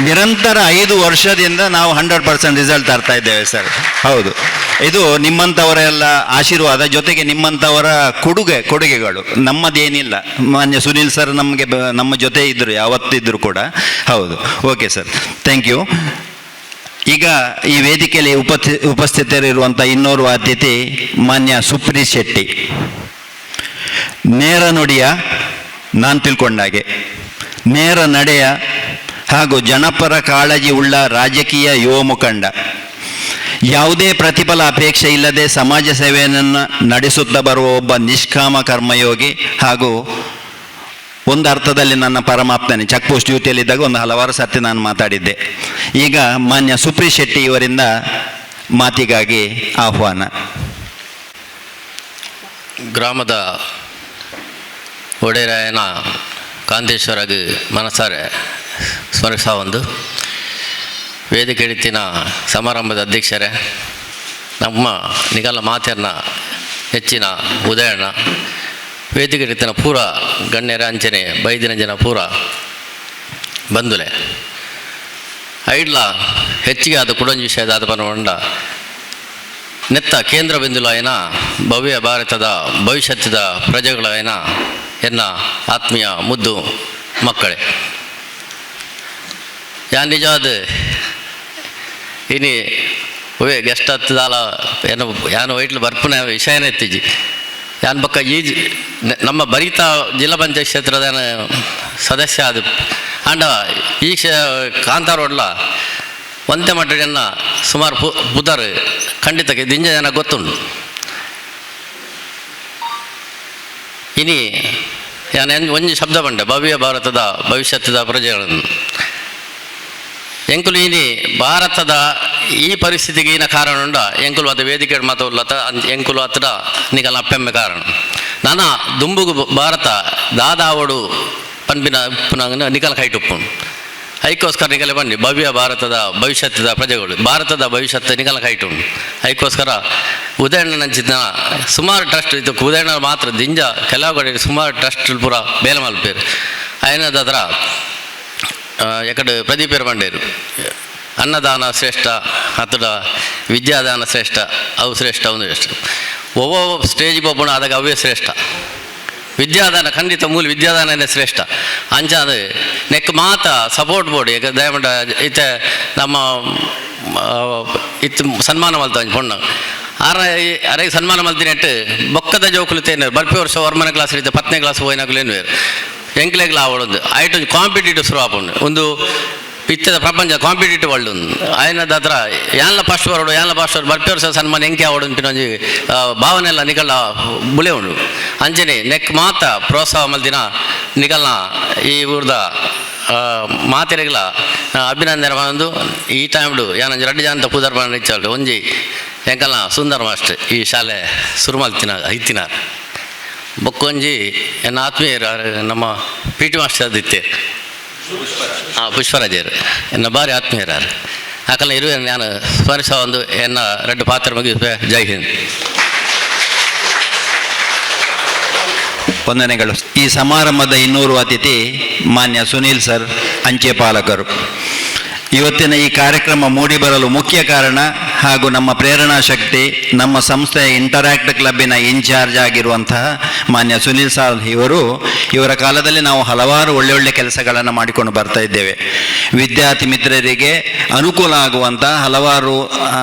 ನಿರಂತರ 5 ವರ್ಷದಿಂದ ನಾವು 100% ರಿಸಲ್ಟ್ ತರ್ತಾ ಇದ್ದೇವೆ ಸರ್. ಹೌದು, ಇದು ನಿಮ್ಮಂಥವರೆಲ್ಲ ಆಶೀರ್ವಾದ, ಜೊತೆಗೆ ನಿಮ್ಮಂಥವರ ಕೊಡುಗೆಗಳು, ನಮ್ಮದೇನಿಲ್ಲ. ಮಾನ್ಯ ಸುನೀಲ್ ಸರ್ ನಮ್ಮ ಜೊತೆ ಇದ್ದರು, ಯಾವತ್ತಿದ್ರು ಕೂಡ. ಹೌದು, ಓಕೆ ಸರ್, ಥ್ಯಾಂಕ್ ಯು. ಈಗ ಈ ವೇದಿಕೆಯಲ್ಲಿ ಉಪಸ್ಥಿತರಿರುವಂಥ ಇನ್ನೋರ್ವ ಅತಿಥಿ ಮಾನ್ಯ ಸುಪ್ರೀತ್ ಶೆಟ್ಟಿ. ನೇರ ನುಡಿಯ, ನಾನು ತಿಳ್ಕೊಂಡಾಗೆ ನೇರ ನಡೆಯ ಹಾಗೂ ಜನಪರ ಕಾಳಜಿ ಉಳ್ಳ ರಾಜಕೀಯ ಯುವ ಮುಖಂಡ. ಯಾವುದೇ ಪ್ರತಿಫಲ ಅಪೇಕ್ಷೆ ಇಲ್ಲದೆ ಸಮಾಜ ಸೇವೆಯನ್ನು ನಡೆಸುತ್ತಾ ಬರುವ ಒಬ್ಬ ನಿಷ್ಕಾಮ ಕರ್ಮಯೋಗಿ ಹಾಗೂ ಒಂದು ಅರ್ಥದಲ್ಲಿ ನನ್ನ ಪರಮಾಪ್ತನೇ. ಚೆಕ್ ಪೋಸ್ಟ್ ಡ್ಯೂಟಿಯಲ್ಲಿದ್ದಾಗ ಒಂದು ಹಲವಾರು ಸರ್ತಿ ನಾನು ಮಾತಾಡಿದ್ದೆ. ಈಗ ಮಾನ್ಯ ಸುಪ್ರೀತ್ ಶೆಟ್ಟಿ ಇವರಿಂದ ಮಾತಿಗಾಗಿ ಆಹ್ವಾನ. ಗ್ರಾಮದ ಒಡೆಯರಾಯನ ಕಾಂತೇಶ್ವರಗೆ ಮನಸಾರೆ ಸ್ಮರಿಸ ಒಂದು ವೇದಿಕೆ ಹಿಡಿತಿನ ಸಮಾರಂಭದ ಅಧ್ಯಕ್ಷರೇ, ನಮ್ಮ ನಿಗಲ ಮಾತೆಯನ್ನ ಹೆಚ್ಚಿನ ಉದಯಣ್ಣ, ವೇದಿಕೆ ಹಿಡಿತಿನ ಪೂರ ಗಣ್ಯರ ಅಂಚನೆ ಬೈದಿನ ಜನ ಪೂರ ಬಂದುಲೆ ಐಡ್ಲ ಹೆಚ್ಚಿಗೆ ಆದ ಕುಡಂಜಿ ವಿಷಯದ ಆದ ಪರವಂಡ ನೆತ್ತ ಕೇಂದ್ರ ಬಿಂದುಲಾಯನ ಭವ್ಯ ಭಾರತದ ಭವಿಷ್ಯದ ಪ್ರಜೆಗಳಾಯನ ಎನ್ನ ಆತ್ಮೀಯ ಮುದ್ದು ಮಕ್ಕಳೇ, ಯಾನ್ ನಿಜವಾದ ಇನಿ ಒವೇ ಗೆಸ್ಟ್ ಹತ್ತದಾಲ ಏನು ಯಾನು ವೈಟ್ಲು ಬರ್ಪುನ ವಿಷಯನೇ ಎತ್ತಿಜಿ ಯಾನ್ ಬಕ್ಕ ಈ ನಮ್ಮ ಬರಿತ ಜಿಲ್ಲಾ ಪಂಚಾಯತ್ ಕ್ಷೇತ್ರದ ಸದಸ್ಯ ಅದು ಅಂಡ ಈ ಕಾಂತಾರ ಒಡ್ಲ ಒಂದೇ ಮಟ್ಟನ್ನ ಸುಮಾರು ಬುಧರು ಖಂಡಿತಕ್ಕೆ ದಿಂಜ ಜನ ಗೊತ್ತುಂಟು. ಇನಿ ಯಾನು ಒಂಜಿ ಶಬ್ದ ಬಂಡೆ ಭವ್ಯ ಭಾರತದ ಭವಿಷ್ಯದ ಪ್ರಜೆಗಳನ್ನು ಎಂಕುಲು ಇನಿ ಭಾರತದ ಈ ಪರಿಸ್ಥಿತಿಗೆ ಈನ ಕಾರಣ ಉಂಡ ಎಂಕುಲು ಅದು ವೇದಿಕೆ ಮಾತುಲ್ಲತ ಎಂಕುಲು ಹತ್ರ ನಿಗಲ ಅಪ್ಪೆಮ್ಮೆ ಕಾರಣ ನಾನ ದುಂಬುಗು ಭಾರತ ದಾದಾವಡು ಪನ್ಪಿನ ಉಪ್ಪುನ ನಿಗಲ ಕೈಟುಪ್ಪು ಐಕೋಸ್ಕರ ನಿಗಲೆ ಬನ್ನಿ ಭವ್ಯ ಭಾರತದ ಭವಿಷ್ಯದ ಪ್ರಜೆಗಳು ಭಾರತದ ಭವಿಷ್ಯದ ನಿಗಲ ಕೈಟುಂಡು ಐಕೋಸ್ಕರ ಉದಯಣ್ಣ ನಂಚಿನ ಸುಮಾರು ಟ್ರಸ್ಟ್ ಇದು ಉದಯಣ್ಣ ಮಾತ್ರ ದಿಂಜ ಕೆಲವು ಕಡೆ ಸುಮಾರು ಟ್ರಸ್ಟ್ ಪೂರ ಬೇಲೆ ಮಲ್ಪೇರು ಐನದ ಹತ್ರ ಎಕಡೆ ಪ್ರದೀಪೇರು ಬಂಡೇರು ಅನ್ನದಾನ ಶ್ರೇಷ್ಠ ಅಥವಾ ವಿದ್ಯಾದಾನ ಶ್ರೇಷ್ಠ ಅವು ಶ್ರೇಷ್ಠ ಅವು ಶ್ರೇಷ್ಠ ಒவ்வொரு ಸ್ಟೇಜಿಗೆ ಒಬ್ಬನ ಆದಾಗ ಅವೇ ಶ್ರೇಷ್ಠ. ವಿದ್ಯಾದಾನ ಖಂಡಿತ ಮೂಲ ವಿದ್ಯಾದಾನನೇ ಶ್ರೇಷ್ಠ ಅಂಚಾದ ನೆಕ್ ಮಾತ ಸಪೋರ್ಟ್ ಬೋರ್ಡ್ ಈಗ ದಯಮಾಡ ಇತ್ತ ನಮ್ಮ ಇತ್ತು ಸನ್ಮಾನ ಮಲ್ತ ಪೊಣ್ಣ ಅರೆಗೆ ಸನ್ಮಾನ ಮಲ್ತಿನೆಟ್ಟು ಬೊಕ್ಕದ ಜೋಕುಲು ತೇನೇರು ಬಲ್ಪಿ ವರ್ಷ ವರ್ಮನ ಕ್ಲಾಸ್ ಇರುತ್ತೆ 10ನೇ ಕ್ಲಾಸ್ ಹೋಯ್ನಾಗಲು ಏನುವೇರು ಎಂಕ್ಲೆಗ್ಲ ಆವಡೊಂದು ಐಟು ಕಾಂಪಿಟೇಟಿವ್ ಶುರು ಆಪುಂಡು ಒಂದು ಪಿಚ್ಚದ ಪ್ರಪಂಚ ಕಾಂಪಿಟೇಟಿವ್ ವರ್ಲ್ಡ್ ಉಂದು ಆಯ್ನದ ಹತ್ರ ಯಾನ್ಲ ಫಸ್ಟ್ ಬರೋಡು ಯಾನ್ಲ ಫಸ್ಟ್ ಬಲ್ಪಿ ವರ್ಷ ಸನ್ಮಾನ ಎಂಕೆ ಆವಡು ಪಿನೊಂಜಿ ಭಾವನೆ ಎಲ್ಲ ನಿಗಲ ಬುಲೆ ಉಂಡು ಅಂಚನೆ ನೆಕ್ ಮಾತ ಪ್ರೋತ್ಸಾಹ ಮಲ್ದಿನ ನಿಗಲ್ನ ಈ ಊರ್ದ ಮಾತೆರೆಗಳ ಅಭಿನಂದನೆ ಬಂದು ಈ ಟೈಮ್ಡು ಯಾನಂಜಿ ರಡ್ಡು ಜಾಂತ ಪೂದರ್ ಬಂದು ಇಚ್ಚಲ್ಡು ಒಂಜಿ ಎಂಕಲ್ನ ಸುಂದರ ಮಾಸ್ಟರ್ ಈ ಶಾಲೆ ಶುರು ಮಲ್ತಿನ ಐತಿನ ಬೊಕ್ಕೊಂಜಿ ಎನ್ನ ಆತ್ಮೀಯರು ನಮ್ಮ ಪಿ ಟಿ ಮಾಸ್ಟರ್ ಅದಿತ್ತೆ ಪುಷ್ಪರಾಜರು ಎನ್ನ ಭಾರಿ ಆತ್ಮೀಯರಾರು ಆಕಲ್ಲ ಇರುವೆ ನಾನು ಸ್ಮರಿಸ ಒಂದು ಎನ್ನ ರೆಡ್ಡು ಪಾತ್ರ ಮುಗಿಸುವೆ. ಜೈ ಹಿಂದ್. ವಂದನೆಗಳು. ಈ ಸಮಾರಂಭದ ಇನ್ನೂರು ಅತಿಥಿ ಮಾನ್ಯ ಸುನೀಲ್ ಸರ್, ಅಂಚೆ ಪಾಲಕರು. ಇವತ್ತಿನ ಈ ಕಾರ್ಯಕ್ರಮ ಮೂಡಿಬರಲು ಮುಖ್ಯ ಕಾರಣ ಹಾಗೂ ನಮ್ಮ ಪ್ರೇರಣಾ ಶಕ್ತಿ ನಮ್ಮ ಸಂಸ್ಥೆಯ ಇಂಟರಾಕ್ಟ್ ಕ್ಲಬ್ಬಿನ ಇನ್ಚಾರ್ಜ್ ಆಗಿರುವಂತಹ ಮಾನ್ಯ ಸುನೀಲ್ ಸರ್ ಇವರ ಕಾಲದಲ್ಲಿ ನಾವು ಹಲವಾರು ಒಳ್ಳೆ ಕೆಲಸಗಳನ್ನು ಮಾಡಿಕೊಂಡು ಬರ್ತಾ ಇದ್ದೇವೆ. ವಿದ್ಯಾರ್ಥಿ ಮಿತ್ರರಿಗೆ ಅನುಕೂಲ ಆಗುವಂಥ ಹಲವಾರು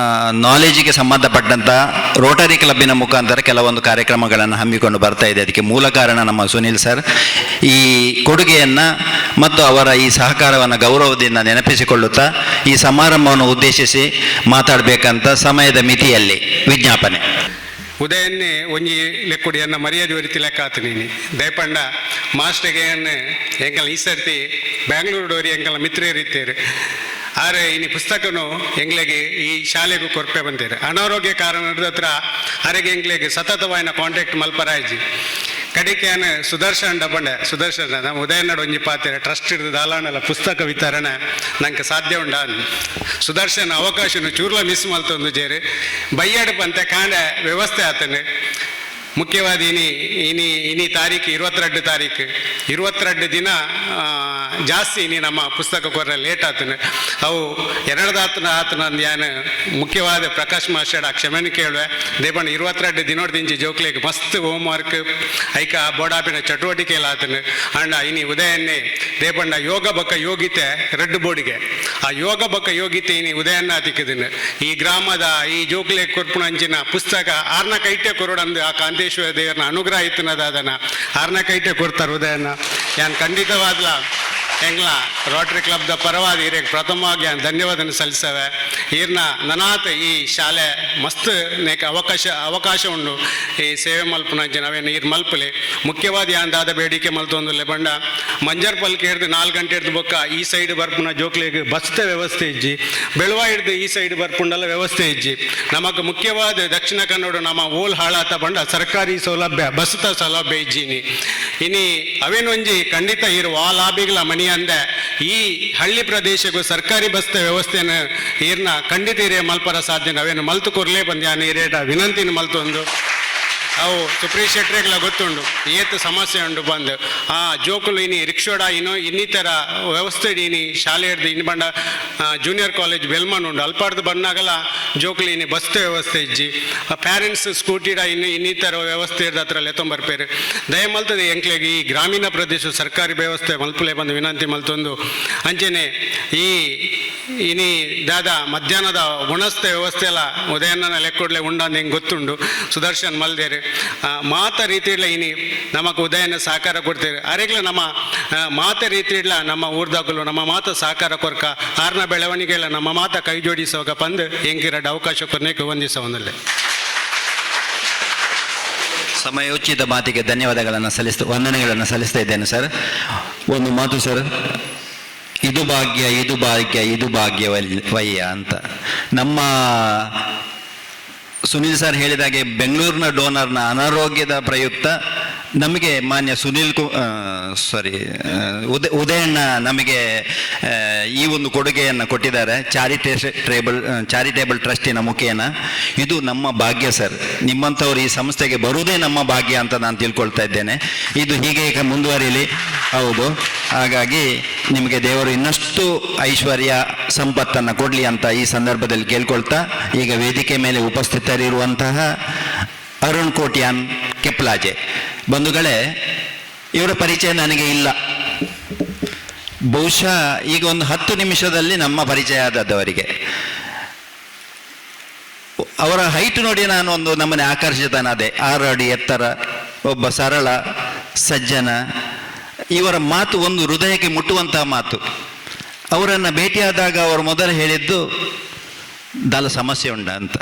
ನಾಲೆಜಿಗೆ ಸಂಬಂಧಪಟ್ಟಂಥ ರೋಟರಿ ಕ್ಲಬ್ಬಿನ ಮುಖಾಂತರ ಕೆಲವೊಂದು ಕಾರ್ಯಕ್ರಮಗಳನ್ನು ಹಮ್ಮಿಕೊಂಡು ಬರ್ತಾ ಇದೆ. ಅದಕ್ಕೆ ಮೂಲ ಕಾರಣ ನಮ್ಮ ಸುನೀಲ್ ಸರ್. ಈ ಕೊಡುಗೆಯನ್ನು ಮತ್ತು ಅವರ ಈ ಸಹಕಾರವನ್ನು ಗೌರವದಿಂದ ನೆನಪಿಸಿಕೊಳ್ಳುತ್ತಾ ಈ ಸಮಾರಂಭವನ್ನು ಉದ್ದೇಶಿಸಿ ಮಾತಾಡಬೇಕಂತ ಸಮಯದ ಮಿತಿಯಲ್ಲಿ ವಿಜ್ಞಾಪನೆ. ಉದಯನ್ನೇ ಒಂಜಿ ಲೆಕ್ಕುಡಿಯನ್ನ ಮರ್ಯಾದೆ ಒರಿತಿ ಲೆಕ್ಕ ಆತನೀನಿ ದಯಪಂಡ ಮಾಸ್ಟರ್ಗೆ ಎಂಕಲ್ ಈ ಸರ್ತಿ ಬ್ಯಾಂಗ್ಳೂರು ಎಂಕಲ್ ಮಿತ್ರರಿತ್ತೇರು ಆರೆ ಇನ್ನು ಪುಸ್ತಕನು ಎಂಗ್ಲೆಗೆ ಈ ಶಾಲೆಗೂ ಕೊರಪೆ ಬಂದಿರು ಅನಾರೋಗ್ಯ ಕಾರಣದ ಹತ್ರ ಅರೆಗೆ ಎಂಗ್ಲೆಗೆ ಸತತವಾಯಿನ ಕಾಂಟ್ಯಾಕ್ಟ್ ಮಲ್ಪರಾಯ್ಜಿ ಕಡಿಕೆಯನ್ನು ಸುದರ್ಶನ್ ಡಬಂಡೆ ಸುದರ್ಶನ ನಮ್ಮ ಉದಯನಾಡು ಒಂಜಿ ಪಾತ್ರೆ ಟ್ರಸ್ಟ್ ಹಿಡಿದು ದಾಲಾಣಲ ಪುಸ್ತಕ ವಿತರಣೆ ನಂಗೆ ಸಾಧ್ಯ ಉಂಡ ಸುದರ್ಶನ ಅವಕಾಶನು ಚೂರ್ಲ ಮಿಸ್ ಮಲ್ತೊಂದು ಜೇರು ಬಯ್ಯಾಡು ಪಂತೆ ಕಾಂಡ ವ್ಯವಸ್ಥೆ ಆತನು ಮುಖ್ಯವಾದ ಇನಿ ತಾರೀಕು 22 ದಿನ ಜಾಸ್ತಿ ಇನಿ ನಮ್ಮ ಪುಸ್ತಕ ಕೊರ್ರೆ ಲೇಟ್ ಆತನು ಅವು ಆತನ ಯಾನು ಮುಖ್ಯವಾದ ಪ್ರಕಾಶ್ ಮಾಸ್ಟರ್ ಕ್ಷಮೆನ ಕೇಳುವೆ ದೇಪಣ್ಣ 22 ದಿನೋಡ್ದಿಂಚಿ ಜೋಕ್ಲೆಗ್ ಮಸ್ತ್ ಹೋಮ್ ವರ್ಕ್ ಐಕ ಬೋಡಾಪಿನ ಚಟುವಟಿಕೆ ಎಲ್ಲ ಆತನು ಅಂಡ ಇನಿ ಉದಯನ್ನೇ ದೇಪಣ್ಣ ಯೋಗ ಬಕ್ಕ ಯೋಗಿತೆ ರೆಡ್ ಬೋರ್ಡ್ಗೆ ಆ ಯೋಗ ಬಕ್ಕ ಯೋಗಿತೆ ಇನಿ ಉದಯನ್ನ ತಿಕ್ಕದನು ಈ ಗ್ರಾಮದ ಈ ಜೋಕ್ಲೆ ಕೊರ್ಪುಣಂಚಿನ ಪುಸ್ತಕ ಆರ್ನ ಕೈಟೆ ಕೊರಡಂದು ಆ ಕಾಂತೇಶ್ವರ ದೇವರನ ಅನುಗ್ರಹ ಇತ್ತನದಾದನ ಆರ್ನ ಕೈಟೆ ಕೊಡ್ತಾರೆ ಉದಯನ್ನ ಯಾನ್ ಖಂಡಿತವಾದ್ಲ ಎಂಗ್ಲ ರೋಟರಿ ಕ್ಲಬ್ದ ಪರವಾದ ಹಿರಿಯ ಪ್ರಥಮವಾಗಿ ಧನ್ಯವಾದ ಸಲ್ಲಿಸವೆ ಈರ್ನ ನನಾತ್ ಈ ಶಾಲೆ ಮಸ್ತ್ ನೇಕ ಅವಕಾಶ ಉಂಡು ಈ ಸೇವೆ ಮಲ್ಪುನಂಚೆ ನಾವೇನು ಈರ್ ಮಲ್ಪಲೆ ಮುಖ್ಯವಾದ ಯಾಂದಾದ ಬೇಡಿಕೆ ಮಲ್ತೊಂದುಲ್ಲೆ ಬಂಡ ಮಂಜರ್ ಪಲ್ಕೆ ಹಿಡ್ದು 4 ಗಂಟೆ ಹಿಡ್ದು ಬೊಕ್ಕ ಈ ಸೈಡ್ ಬರ್ಪುನ ಜೋಕ್ಲೆಗ್ ಬಸ್ತ ವ್ಯವಸ್ಥೆ ಇಜ್ಜಿ ಬೆಳುವ ಹಿಡ್ದು ಈ ಸೈಡ್ ಬರ್ಪುಂಡಲ್ಲ ವ್ಯವಸ್ಥೆ ಇಜ್ಜಿ ನಮಗೆ ಮುಖ್ಯವಾದ ದಕ್ಷಿಣ ಕನ್ನಡ ನಮ್ಮ ಓಲ್ ಹಾಳಾತ ಬಂಡ ಸರ್ಕಾರಿ ಸೌಲಭ್ಯ ಬಸ್ತ ಸೌಲಭ್ಯ ಇಜ್ಜಿನಿ ಇನಿ ಅವೇನೊಂಜಿ ಖಂಡಿತ ಇರುವ ಆ ಲಾಭಿಗಳ ಮನಿ ಅಂದೆ ಈ ಹಳ್ಳಿ ಪ್ರದೇಶಕ್ಕೂ ಸರ್ಕಾರಿ ಬಸ್ತ ವ್ಯವಸ್ಥೆನ ಈರ್ನ ಖಂಡಿತ ಹಿರಿಯ ಮಲ್ಪರ ಸಾಧ್ಯ ನಾವೇನು ಮಲ್ತು ಕೊರ್ಲೇ ಬಂದ್ಯಾನ ಹಿರಿಯಟ ವಿನಂತಿನ ಮಲ್ತೊಂದು ಅವು ಸುಪ್ರೀ ಶೆಟ್ರಿಗೆಲ್ಲ ಗೊತ್ತುಂಡು ಏತು ಸಮಸ್ಯೆ ಉಂಡು ಬಂದು ಆ ಜೋಕುಲು ಇನಿ ರಿಕ್ಷೋಡ ಇನ್ನಿತರ ವ್ಯವಸ್ಥೆ ಇನಿ ಶಾಲೆ ಹಿಡ್ದು ಇನ್ನು ಬಂಡ ಜೂನಿಯರ್ ಕಾಲೇಜ್ ಬೆಲ್ಮನ್ ಉಂಡು ಅಲ್ಪಾಡ್ದು ಬಂದಾಗಲ ಜೋಕುಲು ಇನಿ ಬಸ್ತೆ ವ್ಯವಸ್ಥೆ ಇಜ್ಜಿ ಪ್ಯಾರೆಂಟ್ಸ್ ಸ್ಕೂಟಿಡ ಇನ್ನಿತರ ವ್ಯವಸ್ಥೆ ಹಿಡ್ದು ಹತ್ರ ಎತ್ತೊಂಬರ್ಪೇರು ದಯ ಮಲ್ತದೆ ಎಂಕ್ಲೆಗೆ ಈ ಗ್ರಾಮೀಣ ಪ್ರದೇಶ ಸರ್ಕಾರಿ ವ್ಯವಸ್ಥೆ ಮಲ್ಪಲೆ ಬಂದು ವಿನಂತಿ ಮಲ್ತೊಂದು ಅಂಚೆನೆ ಈ ಇನಿ ದಾದ ಮಧ್ಯಾಹ್ನದ ಗುಣಸ್ಥ ವ್ಯವಸ್ಥೆ ಎಲ್ಲ ಉದಯನ ಲೆಕ್ಕೊಡ್ಲೆ ಉಂಡಂದು ಹೆಂಗೆ ಗೊತ್ತುಂಡು ಸುದರ್ಶನ್ ಮಲ್ದೇರು ಮಾತ ರೀತಿಡ್ಲ ಇನಿ ನಮಗೆ ಉದಯನ ಸಹಕಾರ ಕೊಡ್ತೇವೆ ಅರೆಗ್ಲ ನಮ್ಮ ಮಾತ ರೀತಿಡ್ಲ ನಮ್ಮ ಊರ್ದಾಗಲು ನಮ್ಮ ಮಾತ ಸಹಕಾರ ಕೊರ್ಕ ಆರ್ನ ಬೆಳವಣಿಗೆಲ್ಲ ನಮ್ಮ ಮಾತ ಕೈ ಜೋಡಿಸುವಾಗ ಬಂದು ಹೆಂಗಿರಡ್ ಅವಕಾಶ ಕೊರ್ನೇಕೆ ವಂದಿಸ ಒಂದಲ್ಲೇ ಸಮಯೋಚಿತ ಮಾತಿಗೆ ಧನ್ಯವಾದಗಳನ್ನು ವಂದನೆಗಳನ್ನು ಸಲ್ಲಿಸ್ತಾ ಇದ್ದೇನೆ ಸರ್. ಒಂದು ಮಾತು ಸರ್, ಇದು ಭಾಗ್ಯ ಇದು ಭಾಗ್ಯ ಇದು ಭಾಗ್ಯವಯ್ಯ ಅಂತ ನಮ್ಮ ಸುನೀಲ್ ಸರ್ ಹೇಳಿದಾಗೆ ಬೆಂಗಳೂರಿನ ಡೋನರ್ನ ಅನಾರೋಗ್ಯದ ಪ್ರಯುಕ್ತ ನಮಗೆ ಮಾನ್ಯ ಉದಯಣ್ಣ ನಮಗೆ ಈ ಒಂದು ಕೊಡುಗೆಯನ್ನು ಕೊಟ್ಟಿದ್ದಾರೆ ಚಾರಿಟೇಬಲ್ ಟ್ರಸ್ಟಿನ ಮುಖೇನ. ಇದು ನಮ್ಮ ಭಾಗ್ಯ ಸರ್. ನಿಮ್ಮಂಥವ್ರು ಈ ಸಂಸ್ಥೆಗೆ ಬರುವುದೇ ನಮ್ಮ ಭಾಗ್ಯ ಅಂತ ನಾನು ತಿಳ್ಕೊಳ್ತಾ ಇದ್ದೇನೆ. ಇದು ಹೀಗೆ ಮುಂದುವರಿಯಲಿ. ಹೌದು, ಹಾಗಾಗಿ ನಿಮಗೆ ದೇವರು ಇನ್ನಷ್ಟು ಐಶ್ವರ್ಯ ಸಂಪತ್ತನ್ನು ಕೊಡಲಿ ಅಂತ ಈ ಸಂದರ್ಭದಲ್ಲಿ ಕೇಳ್ಕೊಳ್ತಾ, ಈಗ ವೇದಿಕೆ ಮೇಲೆ ಉಪಸ್ಥಿತರಿರುವಂತಹ ಅರುಣ್ ಕೋಟ್ಯಾನ್ ಕೆಪ್ಲಾಜೆ ಬಂಧುಗಳೇ, ಇವರ ಪರಿಚಯ ನನಗೆ ಇಲ್ಲ. ಬಹುಶಃ ಈಗ ಒಂದು 10 ನಿಮಿಷದಲ್ಲಿ ನಮ್ಮ ಪರಿಚಯ ಆದವರಿಗೆ. ಅವರ ಹೈಟ್ ನೋಡಿ ನಾನು ಒಂದು ನಮ್ಮನೆ ಆಕರ್ಷಿತನಾದೆ. 6 ಅಡಿ ಎತ್ತರ, ಒಬ್ಬ ಸರಳ ಸಜ್ಜನ. ಇವರ ಮಾತು ಒಂದು ಹೃದಯಕ್ಕೆ ಮುಟ್ಟುವಂತಹ ಮಾತು. ಅವರನ್ನು ಭೇಟಿಯಾದಾಗ ಅವರು ಮೊದಲು ಹೇಳಿದ್ದು ದಾಲ ಸಮಸ್ಯೆ ಉಂಡ ಅಂತ.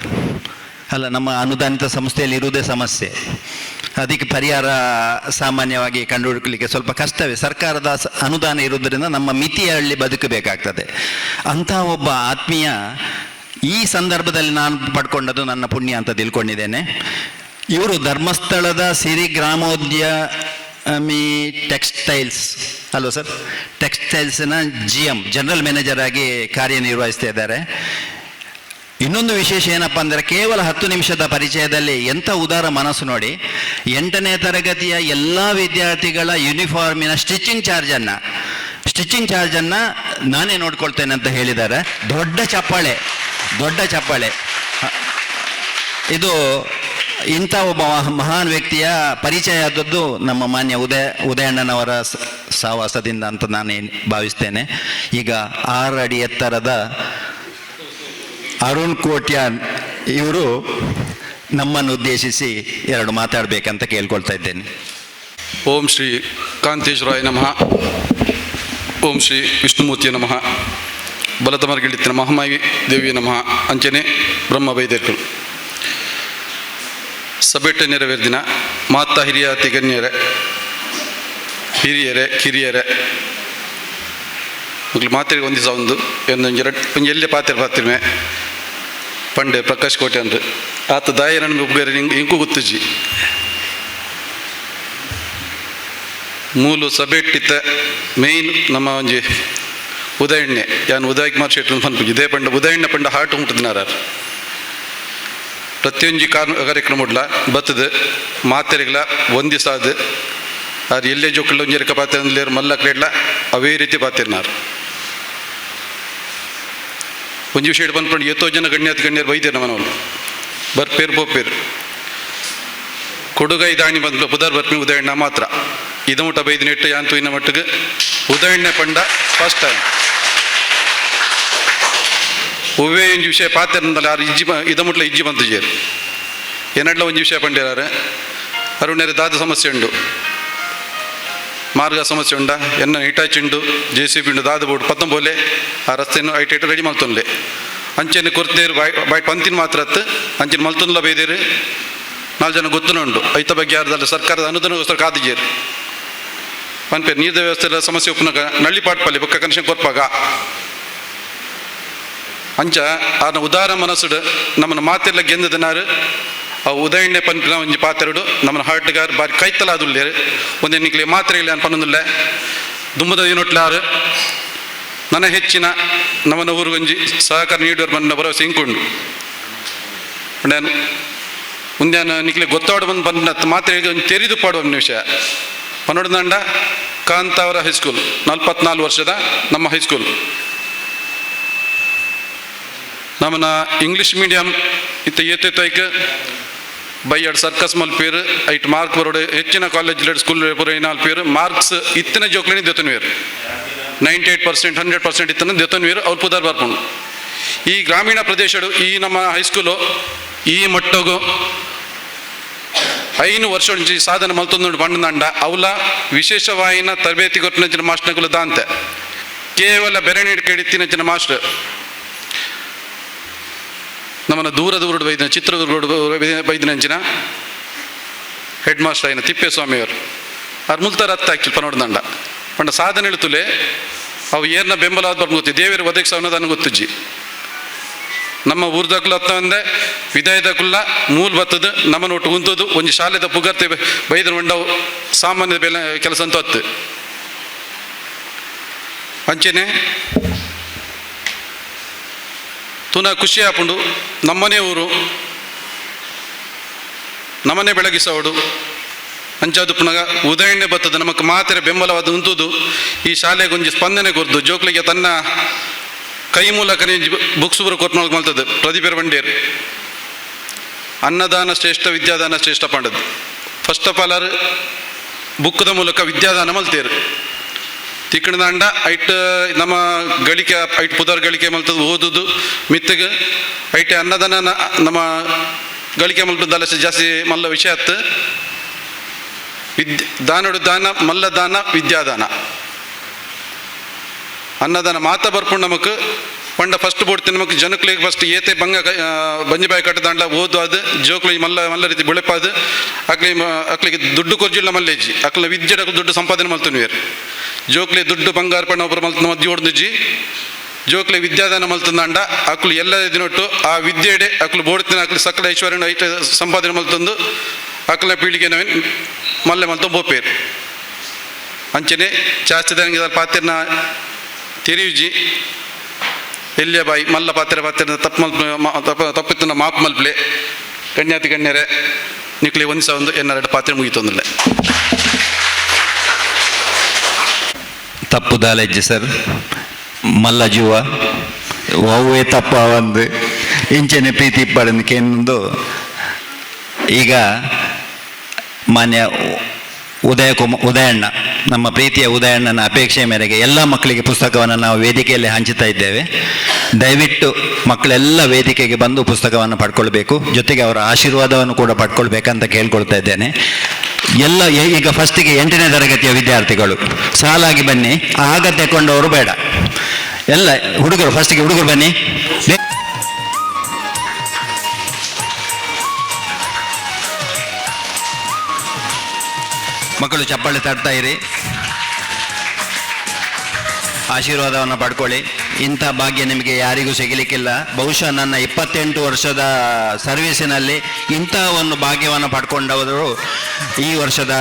ಅಲ್ಲ, ನಮ್ಮ ಅನುದಾನಿತ ಸಂಸ್ಥೆಯಲ್ಲಿ ಇರುವುದೇ ಸಮಸ್ಯೆ. ಅದಕ್ಕೆ ಪರಿಹಾರ ಸಾಮಾನ್ಯವಾಗಿ ಕಂಡುಹುಡುಕಲಿಕ್ಕೆ ಸ್ವಲ್ಪ ಕಷ್ಟವೇ. ಸರ್ಕಾರದ ಅನುದಾನ ಇರುವುದರಿಂದ ನಮ್ಮ ಮಿತಿಯಲ್ಲಿ ಬದುಕಬೇಕಾಗ್ತದೆ. ಅಂತಹ ಒಬ್ಬ ಆತ್ಮೀಯ ಈ ಸಂದರ್ಭದಲ್ಲಿ ನಾನು ಪಡ್ಕೊಂಡದ್ದು ನನ್ನ ಪುಣ್ಯ ಅಂತ ತಿಳ್ಕೊಂಡಿದ್ದೇನೆ. ಇವರು ಧರ್ಮಸ್ಥಳದ ಸಿರಿ ಗ್ರಾಮೋದ್ಯಮಿ ಟೆಕ್ಸ್ಟೈಲ್ಸ್ ಅಲ್ವಾ ಸರ್, ಟೆಕ್ಸ್ಟೈಲ್ಸ್ನ GM ಜನರಲ್ ಮ್ಯಾನೇಜರ್ ಆಗಿ ಕಾರ್ಯನಿರ್ವಹಿಸ್ತಾ ಇದ್ದಾರೆ. ಇನ್ನೊಂದು ವಿಶೇಷ ಏನಪ್ಪ ಅಂದರೆ, ಕೇವಲ 10 ನಿಮಿಷದ ಪರಿಚಯದಲ್ಲಿ ಎಂಥ ಉದಾರ ಮನಸ್ಸು ನೋಡಿ. 8ನೇ ತರಗತಿಯ ಎಲ್ಲ ವಿದ್ಯಾರ್ಥಿಗಳ ಯೂನಿಫಾರ್ಮಿನ ಸ್ಟಿಚಿಂಗ್ ಚಾರ್ಜನ್ನು ನಾನೇ ನೋಡ್ಕೊಳ್ತೇನೆ ಅಂತ ಹೇಳಿದ್ದಾರೆ. ದೊಡ್ಡ ಚಪ್ಪಾಳೆ. ಇದು ಇಂಥ ಒಬ್ಬ ಮಹಾನ್ ವ್ಯಕ್ತಿಯ ಪರಿಚಯ ಆದದ್ದು ನಮ್ಮ ಮಾನ್ಯ ಉದಯಣ್ಣನವರ ಸಹವಾಸದಿಂದ ಅಂತ ನಾನು ಭಾವಿಸ್ತೇನೆ. ಈಗ 6 ಅಡಿ ಎತ್ತರದ ಅರುಣ್ ಕೋಟ್ಯಾನ್ ಇವರು ನಮ್ಮನ್ನು ಉದ್ದೇಶಿಸಿ 2 ಮಾತಾಡಬೇಕಂತ ಕೇಳ್ಕೊಳ್ತಾ ಇದ್ದೇನೆ. ಓಂ ಶ್ರೀ ಕಾಂತೇಶ್ವರಾಯ ನಮಃ. ಓಂ ಶ್ರೀ ವಿಷ್ಣುಮೂರ್ತಿಯ ನಮಃ. ಬಲತಮರ್ಗಿಳಿತ್ತಿನ ಮಹಾಮಾಯಿ ದೇವಿಯ ನಮಃ. ಅಂಚನೆ ಬ್ರಹ್ಮ ವೈದ್ಯರು ಸಭೆಟ್ಟ ನೆರವೇರಿದಿನ ಮಾತಾ ಹಿರಿಯಾತಿ ಗಣ್ಯರೇ, ಕಿರಿಯರೇ ಮಕ್ಕಳು ಮಾತಿಗೆ ಒಂದಿಸ ಒಂದು ಎಲ್ಲೇ ಪಾತಿರ್ಮೆ ಪಂಡೆ ಪ್ರಕಾಶ್ ಕೋಟೆ ಅಂದ್ರೆ ಆತ ದಾಯರನ್ನು ಒಬ್ಬರು ಇಂಕು ಗೊತ್ತುಜಿ ಮೂಲು ಸಭೆ ಇಟ್ಟಿತ್ತ ಮೇಯ್ನ್ ನಮ್ಮ ಒಂಜಿ ಉದಯಣ್ಣೆ ಯಾನು ಉದಯ ಕುಮಾರ್ ಶೆಟ್ಟಿ ಪನ್ಪುಜಿ ಇದೇ ಪಂಡ ಉದಯಣ್ಣ ಪಂಡ ಹಾಟು ಮುಟ್ಟದಿನಾರ ಪ್ರತಿಯೊಂದು ಕಾರ್ಯಕ್ರಮ ಬತ್ತದ ಮಾತೆರೆಗಳ ಒಂದಿಸಾದ ಅದು ಎಲ್ಲೇ ಜೋಕುಳ್ಳ ಒಂಜೆರಕ ಪಾತ್ರ ಮಲ್ಲ ಕ್ರೇಡ್ಲ ಅವೇ ರೀತಿ ಪಾತಿರ್ನಾರು ಒಂಜಿ ವಿಷಯ ಬಂದ್ಕೊಂಡು ಎತ್ತೋ ಜನ ಗಣ್ಯರು ಬೈದೇರು ನಮ್ಮನವನು ಬರ್ಪೇರು ಪೋಪೇರು ಕೊಡುಗೈ ದಾಣಿ ಬಂದು ಪುದರ್ ಬರ್ಪಿ ಉದಯಣ್ಣ ಮಾತ್ರ ಇದು ಮುಟ್ಟ ಬೈದಿನೆಟ್ಟು ಯಾಂತು ಇನ್ನ ಮಟ್ಟಿಗೆ ಉದಯಣ್ಣ ಪಂಡ ಫಸ್ಟ್ ಟೈಮ್ ಒವ್ವೇ ಒಂಜಿ ವಿಷಯ ಪಾತಿರ್ನಲ್ಲ ಯಾರು ಇದು ಮುಟ್ಲ ಇಜ್ಜಿ ಬಂತು ಜೇರು ಏನಡ್ಲ ಒಂಜಿ ವಿಷಯ ಪಂಡಿರಾರು ಅರುಣ್ಯರು ದಾದ ಸಮಸ್ಯೆ ಉಂಡು ಮಾರ್ಗ ಸಮಸ್ಯೆ ಉಂಡ ಎನ್ನ ಹಿಟಾಚಿ ಉಂಡು JCB ಉಂಡು ದಾದ ಬೋರ್ಡು ಪತ್ತಂಬೋಲೆ ಆ ರಸ್ತೆಯನ್ನು ಐಟೇಟು ರೆಡಿ ಮಲ್ತೊನ್ಲೆ ಅಂಚೆನೆ ಕೊರ್ತೇರು ಬಾಯ್ ಪಂತಿನ ಮಾತ್ರ ಹತ್ತು ಅಂಚೆನ ಮಲ್ತೊನ್ಲ ಬೈದೇರು 4 ಜನ ಗೊತ್ತುನುಂಡು ಐತ ಬಗ್ಗೆ ಯಾರ್ದಲ್ಲ ಸರ್ಕಾರದ ಅನುದಾನಗೋಸ್ಕರ ಕಾದಿಜೇರು ಪನ್ಪೇರು ನೀರಿನ ವ್ಯವಸ್ಥೆ ಸಮಸ್ಯೆ ಉಪ್ಪುನಾಗ ನಳ್ಳಿ ಪಾಟ್ಪಲ್ಲಿ ಬೊಕ್ಕ ಕನೆಕ್ಷನ್ ಕೊರ್ಪಾಗ ಅಂಚ ಆನ ಉದಾರ ಮನಸ್ಸುಡು ನಮ್ಮನ್ನು ಮಾತೆಲ್ಲ ಗೆಂದದನಾರು ಆ ಉದಯಣ್ಣೆ ಪನ್ಪಿನ ಒಂಜಿ ಪಾತೆರಡು ನಮ್ಮನ್ನ ಹಾರ್ಟ್ಗಾರ್ ಬಾರಿ ಕೈತಲ ಅದುಲ್ಲೇರು ಒಂದೇ ನಿಕ್ಲೆ ಮಾತ್ರೆ ಇಲ್ಲ ಅನ್ ಪನ್ನೊಂದುಲ್ಲೆ ದುಂಬದ ಏನೊಟ್ಲಾರು ನನ್ನ ಹೆಚ್ಚಿನ ನಮ್ಮನ್ನ ಊರಿಗೊಂಜಿ ಸಹಕಾರ ನೀಡುವರು ನನ್ನ ಭರವಸೆ ಇಂಕೊಂಡು ಮುಂದೇನು ನಿಕ್ಲೆ ಗೊತ್ತಾಡು ಬಂದು ಬಂದ ಮಾತ್ರೆ ಒಂದು ತೆರೆದು ಪಾಡುವ ವಿಷಯ ಪನ್ನೊಡ್ದಂಡ ಕಾಂತಾವರ ಹೈಸ್ಕೂಲ್ 44 ವರ್ಷದ ನಮ್ಮ ಹೈಸ್ಕೂಲ್ ನಮ್ಮನ್ನ ಇಂಗ್ಲೀಷ್ ಮೀಡಿಯಂ ಏತೈಕ ಬೈಯಡ್ ಸರ್ಕಸ್ ಮಲ್ಪೇರು ಐಟ್ ಮಾರ್ಕ್ ಬರೋಡು ಹೆಚ್ಚಿನ ಕಾಲೇಜ್ ಸ್ಕೂಲ್ ಪೂರ 4 ಪೇರು ಮಾರ್ಕ್ಸ್ ಇತ್ತನ ಜೋಕ್ಲನಿ ದೆತನ್ವೇರು 98% 100% ಇತ್ತನ ದೆತನ್ವೇರು ಅವ್ರು ಪುದರ್ ಬರ್ಕೊಂಡು ಈ ಗ್ರಾಮೀಣ ಪ್ರದೇಶಡು ಈ ನಮ್ಮ ಹೈಸ್ಕೂಲು ಈ ಮಟ್ಟಗೂ 5 ವರ್ಷ ಸಾಧನೆ ಮಲ್ತೊಂದು ಬಂಡಂಡ ಅವಲ ವಿಶೇಷವಾಯಿನ ತರಬೇತಿ ಕೊಟ್ಟಿನ ಮಾಸ್ಟರ್ಗಳು ದಾಂತೆ ಕೇವಲ ಬೆರಣಿ ಕೆಡಿತಿನ ಮಾಸ್ಟರ್ ನಮ್ಮನ್ನ ದೂರದ ಬೈದಿನ ಚಿತ್ರದುರ್ಗ ಬೈದಿನಂಚಿನ ಹೆಡ್ ಮಾಸ್ಟರ್ ಆಯ್ನ ತಿಪ್ಪೇಸ್ವಾಮಿಯವರು ಅವ್ರು ಮುಲ್ತಾರ ಹತ್ತ ಹಾಕಿಲ್ಪ ನೋಡ್ದಂಡ ಪಂಡ ಸಾಧನೆ ಇಳುತ್ತಲೇ ಅವು ಏರ್ನ ಬೆಂಬಲ ಆದ ಬರ್ಬೋದು ಗೊತ್ತಿ ದೇವರ ಒದಗಿಸ ಅನ್ನೋದನ್ನು ಗೊತ್ತಜ್ಜಿ ನಮ್ಮ ಊರ್ದಾಗ್ಲು ಹತ್ತ ಅಂದೆ ವಿದಾಯದಾಗುಲ್ಲ ಮೂಲ ಬತ್ತದು ನಮ್ಮನ್ನು ಒಟ್ಟು ಉಂತದು ಒಂದು ಶಾಲೆದ ಪುಗರ್ತೆ ಬೈದ್ರ ಮಂಡವು ಸಾಮಾನ್ಯ ಬೆಲೆ ಕೆಲಸ ಅಂತ ಹತ್ತು ಅಂಚೆನೆ ತುನ ಖುಷಿ ಹಾಕೊಂಡು ನಮ್ಮನೆ ಊರು ನಮ್ಮನೆ ಬೆಳಗಿಸೋಡು ಅಂಚಾದು ಪುನಗ ಉದಯಣ್ಣೆ ಬರ್ತದೆ ನಮಗೆ ಮಾತ್ರ ಬೆಂಬಲವಾದ ಉಂತುದು ಈ ಶಾಲೆಗೆ ಒಂದು ಸ್ಪಂದನೆ ಕೊರ್ದು ಜೋಕ್ಲಿಗೆ ತನ್ನ ಕೈ ಮೂಲಕ ಬುಕ್ಸ್ ಬರೋ ಕೊಟ್ಟು ಮಲ್ತದ್ದು ಪ್ರದೀಪರ ಬಂಡೇರು ಅನ್ನದಾನ ಶ್ರೇಷ್ಠ ವಿದ್ಯಾದಾನ ಶ್ರೇಷ್ಠ ಪಂಡದು ಫಸ್ಟ್ ಆಫ್ ಆಲ್ ಬುಕ್ದ ಮೂಲಕ ವಿದ್ಯಾದಾನ ಮಲ್ತೇರು ತಿಕ್ಕಣದಾಂಡ ಐಟ್ ನಮ್ಮ ಗಳಿಕೆ ಐಟ್ ಪುದರ್ ಗಳಿಕೆ ಮಲ್ತದ್ದು ಓದುದು ಮಿತ್ತಗೆ ಐಟೆ ಅನ್ನದಾನ ನಮ್ಮ ಗಳಿಕೆ ಮಲ್ಪದಲ್ಲ ಜಾಸ್ತಿ ಮಲ್ಲ ವಿಷಯ ಹತ್ತು ದಾನಡು ದಾನ ಮಲ್ಲ ದಾನ ವಿದ್ಯಾದಾನ ಅನ್ನದಾನ ಮಾತ ಬರ್ಕೊಂಡು ನಮಕ್ ಪಂಡ ಫಸ್ಟ್ ಬೋಡ್ತಿ ನಮಕ್ ಜನಕ್ಲಿಗೆ ಫಸ್ಟ್ ಏತೆ ಬಂಗ ಬಂಜಿಬಾಯಿ ಕಟ್ಟದಾಂಡ ಓದು ಅದು ಜೋಕ್ಲಿ ಮಲ್ಲ ರೀತಿ ಬೆಳೆಪಾದು ಅಕ್ಲಿಗೆ ದುಡ್ಡು ಕೊರ್ಜಿಲ್ಲ ಮಲ್ಲೇಜಿ ಅಕ್ಲ ವಿದ್ಯೆಡ ದುಡ್ಡು ಸಂಪಾದನೆ ಮಲ್ತನ್ವೇರು ಜೋಕ್ಲಿ ದುಡ್ಡು ಬಂಗಾರ ಪಣ್ಣ ಒಬ್ಬರು ಮಲ್ತ ಮದ್ದಿ ಹೊಡೆದಿಜ್ಜಿ ಜೋಕ್ಲಿ ವಿದ್ಯಾದಾನ ಮಲ್ತಂದಾಂಡ ಅಕ್ಲು ಎಲ್ಲ ದಿನೊಟ್ಟು ಆ ವಿದ್ಯೆಡೆ ಅಕ್ಲು ಬೋಡ್ತಿನ ಅಕ್ಲು ಸಕಲ ಐಶ್ವರ್ಯನ ಐಟ ಸಂಪಾದನೆ ಮಲ್ತಂದು ಅಕ್ಲ ಪೀಳಿಗೆ ನವೇನು ಮಲ್ಲೆ ಮಲ್ತ ಬೋಪೇರು ಅಂಚನೆ ಜಾಸ್ತಿ ದನಿಗೆ ಪಾತ್ರೆನ ತೆರಿಯುಜಿ ಎಲ್ಲಿಯ ಬಾಯಿ ಮಲ್ಲ ಪಾತ್ರೆ ತಪ್ಪಿತ್ತು ಮಾಪ್ ಮಲ್ಪಲೆ ಗಣ್ಯಾತಿ ಗಣ್ಯರೇ ನಿಕ್ಲಿ ಒಂದು ಸಹ ಒಂದು ಎನ್ನೆರಡು ಪಾತ್ರೆ ಮುಗಿತೊಂದಿಲ್ಲ ತಪ್ಪು ದಾಲೆಜ್ಜಿ ಸರ್ ಮಲ್ಲ ಜೀವ ಒವ್ವೇ ತಪ್ಪ ಒಂದು ಇಂಚನೆ ಪ್ರೀತಿ ಪಡನ್ಕೆಂದು ಈಗ ಮಾನ್ಯ ಉದಯಣ್ಣ ನಮ್ಮ ಪ್ರೀತಿಯ ಉದಯಣ್ಣನ ಅಪೇಕ್ಷೆ ಮೇರೆಗೆ ಎಲ್ಲ ಮಕ್ಕಳಿಗೆ ಪುಸ್ತಕವನ್ನು ನಾವು ವೇದಿಕೆಯಲ್ಲಿ ಹಂಚುತ್ತಾ ಇದ್ದೇವೆ. ದಯವಿಟ್ಟು ಮಕ್ಕಳೆಲ್ಲ ವೇದಿಕೆಗೆ ಬಂದು ಪುಸ್ತಕವನ್ನು ಪಡ್ಕೊಳ್ಬೇಕು, ಜೊತೆಗೆ ಅವರ ಆಶೀರ್ವಾದವನ್ನು ಕೂಡ ಪಡ್ಕೊಳ್ಬೇಕಂತ ಕೇಳ್ಕೊಳ್ತಾ ಇದ್ದೇನೆ. ಎಲ್ಲ ಈಗ ಫಸ್ಟಿಗೆ 8ನೇ ತರಗತಿಯ ವಿದ್ಯಾರ್ಥಿಗಳು ಸಾಲಾಗಿ ಬನ್ನಿ, ಆಗ ತೆಕೊಂಡವರು ಬೇಡ. ಎಲ್ಲ ಹುಡುಗರು ಫಸ್ಟಿಗೆ ಹುಡುಗರು ಬನ್ನಿ. ಮಕ್ಕಳು ಚಪ್ಪಾಳೆ ತಟ್ತಾ ಇರಿ, ಆಶೀರ್ವಾದವನ್ನು ಪಡ್ಕೊಳ್ಳಿ. ಇಂಥ ಭಾಗ್ಯ ನಿಮಗೆ ಯಾರಿಗೂ ಸಿಗಲಿಕ್ಕಿಲ್ಲ. ಬಹುಶಃ ನನ್ನ 28 ವರ್ಷದ ಸರ್ವೀಸಿನಲ್ಲಿ ಇಂಥ ಒಂದು ಭಾಗ್ಯವನ್ನು ಪಡ್ಕೊಂಡವರು ಈ ವರ್ಷದ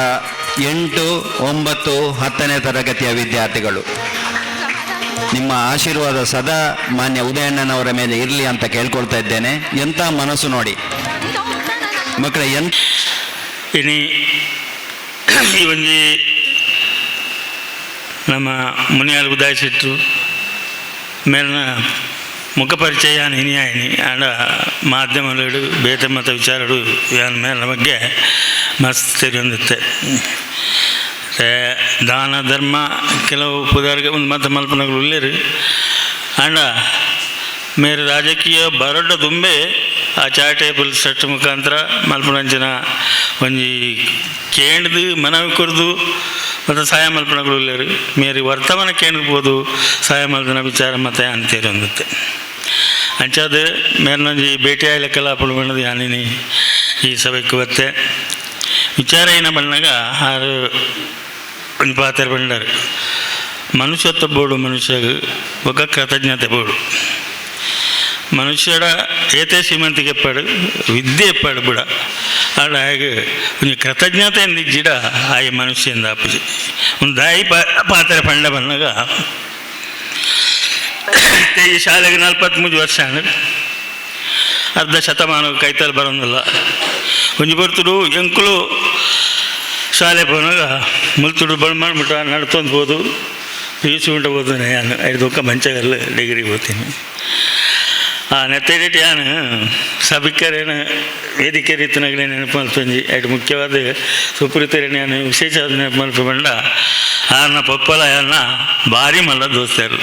8, 9, 10ನೇ ತರಗತಿಯ ವಿದ್ಯಾರ್ಥಿಗಳು. ನಿಮ್ಮ ಆಶೀರ್ವಾದ ಸದಾ ಮಾನ್ಯ ಉದಯಣ್ಣನವರ ಮೇಲೆ ಇರಲಿ ಅಂತ ಕೇಳ್ಕೊಳ್ತಾ ಇದ್ದೇನೆ. ಎಂಥ ಮನಸ್ಸು ನೋಡಿ ಮಕ್ಕಳ. ಇನಿ ಈ ಒಂಜಿ ನಮ್ಮ ಮುನಿಯಾಲ್ ಉದಾಯಿಸಿಟ್ಟು ಮೇಲಿನ ಮುಖಪರಿಚಯ ಹಿನಿಯಾಯಿನಿ ಆಂಡ ಮಾಧ್ಯಮಗಳು ಭೇದ ಮತ ವಿಚಾರಗಳು ಯಾನ ಮೇಲಿನ ಬಗ್ಗೆ ಮಸ್ತ್ ತಿರುಂದಿತ್ತೆ ದಾನ ಧರ್ಮ ಕೆಲವು ಪುದಾರಿಗೆ ಒಂದು ಮತ ಮಲ್ಪನೆಗಳು ಉಳ್ಳೇರು ಆಂಡ ಮೇರೆ ರಾಜಕೀಯ ಬರಡ ದುಂಬೆ ಆ ಚಾರಿಟೇಬಲ್ ಟ್ರಸ್ಟ್ ಮುಖಾಂತರ ಮಲ್ಪನಂಚಿನ ಒಂಜಿ ಕೇಂದ್ರದು ಮನವಿ ಕೊರ್ದು ಮತ್ತು ಸಹಾಯ ಮಲ್ಪನೆಗಳು ಉಳ್ಳೇರು ಮೇರೆ ವರ್ತಮಾನ ಕೇಂದ್ರಬೋದು ಸಹಾಯ ಮಲ್ಪನ ವಿಚಾರ ಮತ್ತು ಅಂತೇರಿ ಹೊಂದುತ್ತೆ ಅಂಚಾದ ಮೇರಿನೊಂಜಿ ಭೇಟಿ ಆಯ್ಲಕ್ಕೆಲ್ಲ ಅಪ್ಪಳು ಬಣ್ಣದು ಯಾನಿನಿ ಈ ಸಭೆಗೆ ಬತ್ತೆ ವಿಚಾರ ಏನ ಬಣ್ಣಾಗ ಆರು ಒಂದು ಪಾತ್ರ ಬಂಡಾರು ಮನುಷ್ಯತ್ವ ಬೋಡು ಮನುಷ್ಯಗೆ ఒక ಕೃತಜ್ಞತೆ ಬೋಡು ಮನುಷ್ಯರ ಏತೆ ಶ್ರೀಮಂತಿಗೆ ಎಪ್ಪಾಡು ವಿದ್ಯೆ ಎಪ್ಪಾಡು ಬಿಡ ಆಡ ಹಾಗೆ ಒಂದು ಕೃತಜ್ಞತೆಯಿಂದ ಜಿಡ ಆಯ ಮನುಷ್ಯಂದ ಅಪ್ಪಜಿ ಒಂದು ದಾಯಿ ಪಾತ್ರ ಪಂಡ ಬಂದಾಗ ಈ ಶಾಲೆಗೆ 43 ವರ್ಷ ಅರ್ಧ ಶತಮಾನ ಕೈತಲ್ಲಿ ಬರೋದಿಲ್ಲ ಒಂಜಿ ಬರ್ತುಡು ಎಂಕುಲು ಶಾಲೆ ಹೋದಾಗ ಮುಲ್ತುಡು ಬಳ ಮಾಡ್ಬಿಟ್ಟು ನಡ್ತೊಂದು ಹೋದು ಈಸುಂಟ ಹೋದು ನಾನು 5 ಒಕ್ಕ ಮಂಚಗಲ್ಲ ಡಿಗ್ರಿ ಹೋಗ್ತೀನಿ ನೆತ್ತೇರಿಟ್ಟು ಯಾನು ಸಭಿಕರೇನು ವೇದಿಕೆ ರೀತಿನಾಗಲೇ ನೆನಪು ಮಲ್ಪಂಜಿ ಅಷ್ಟು ಮುಖ್ಯವಾದ ಸುಪ್ರೀತರೇ ನಾನು ವಿಶೇಷವಾದ ನೆನಪು ಮಲ್ಪ ಬಂಡ ಆರನ್ನ ಪಪ್ಪಲ ಯಾರನ್ನ ಭಾರಿ ಮಲ್ಲ ದೋಸ್ತಾರು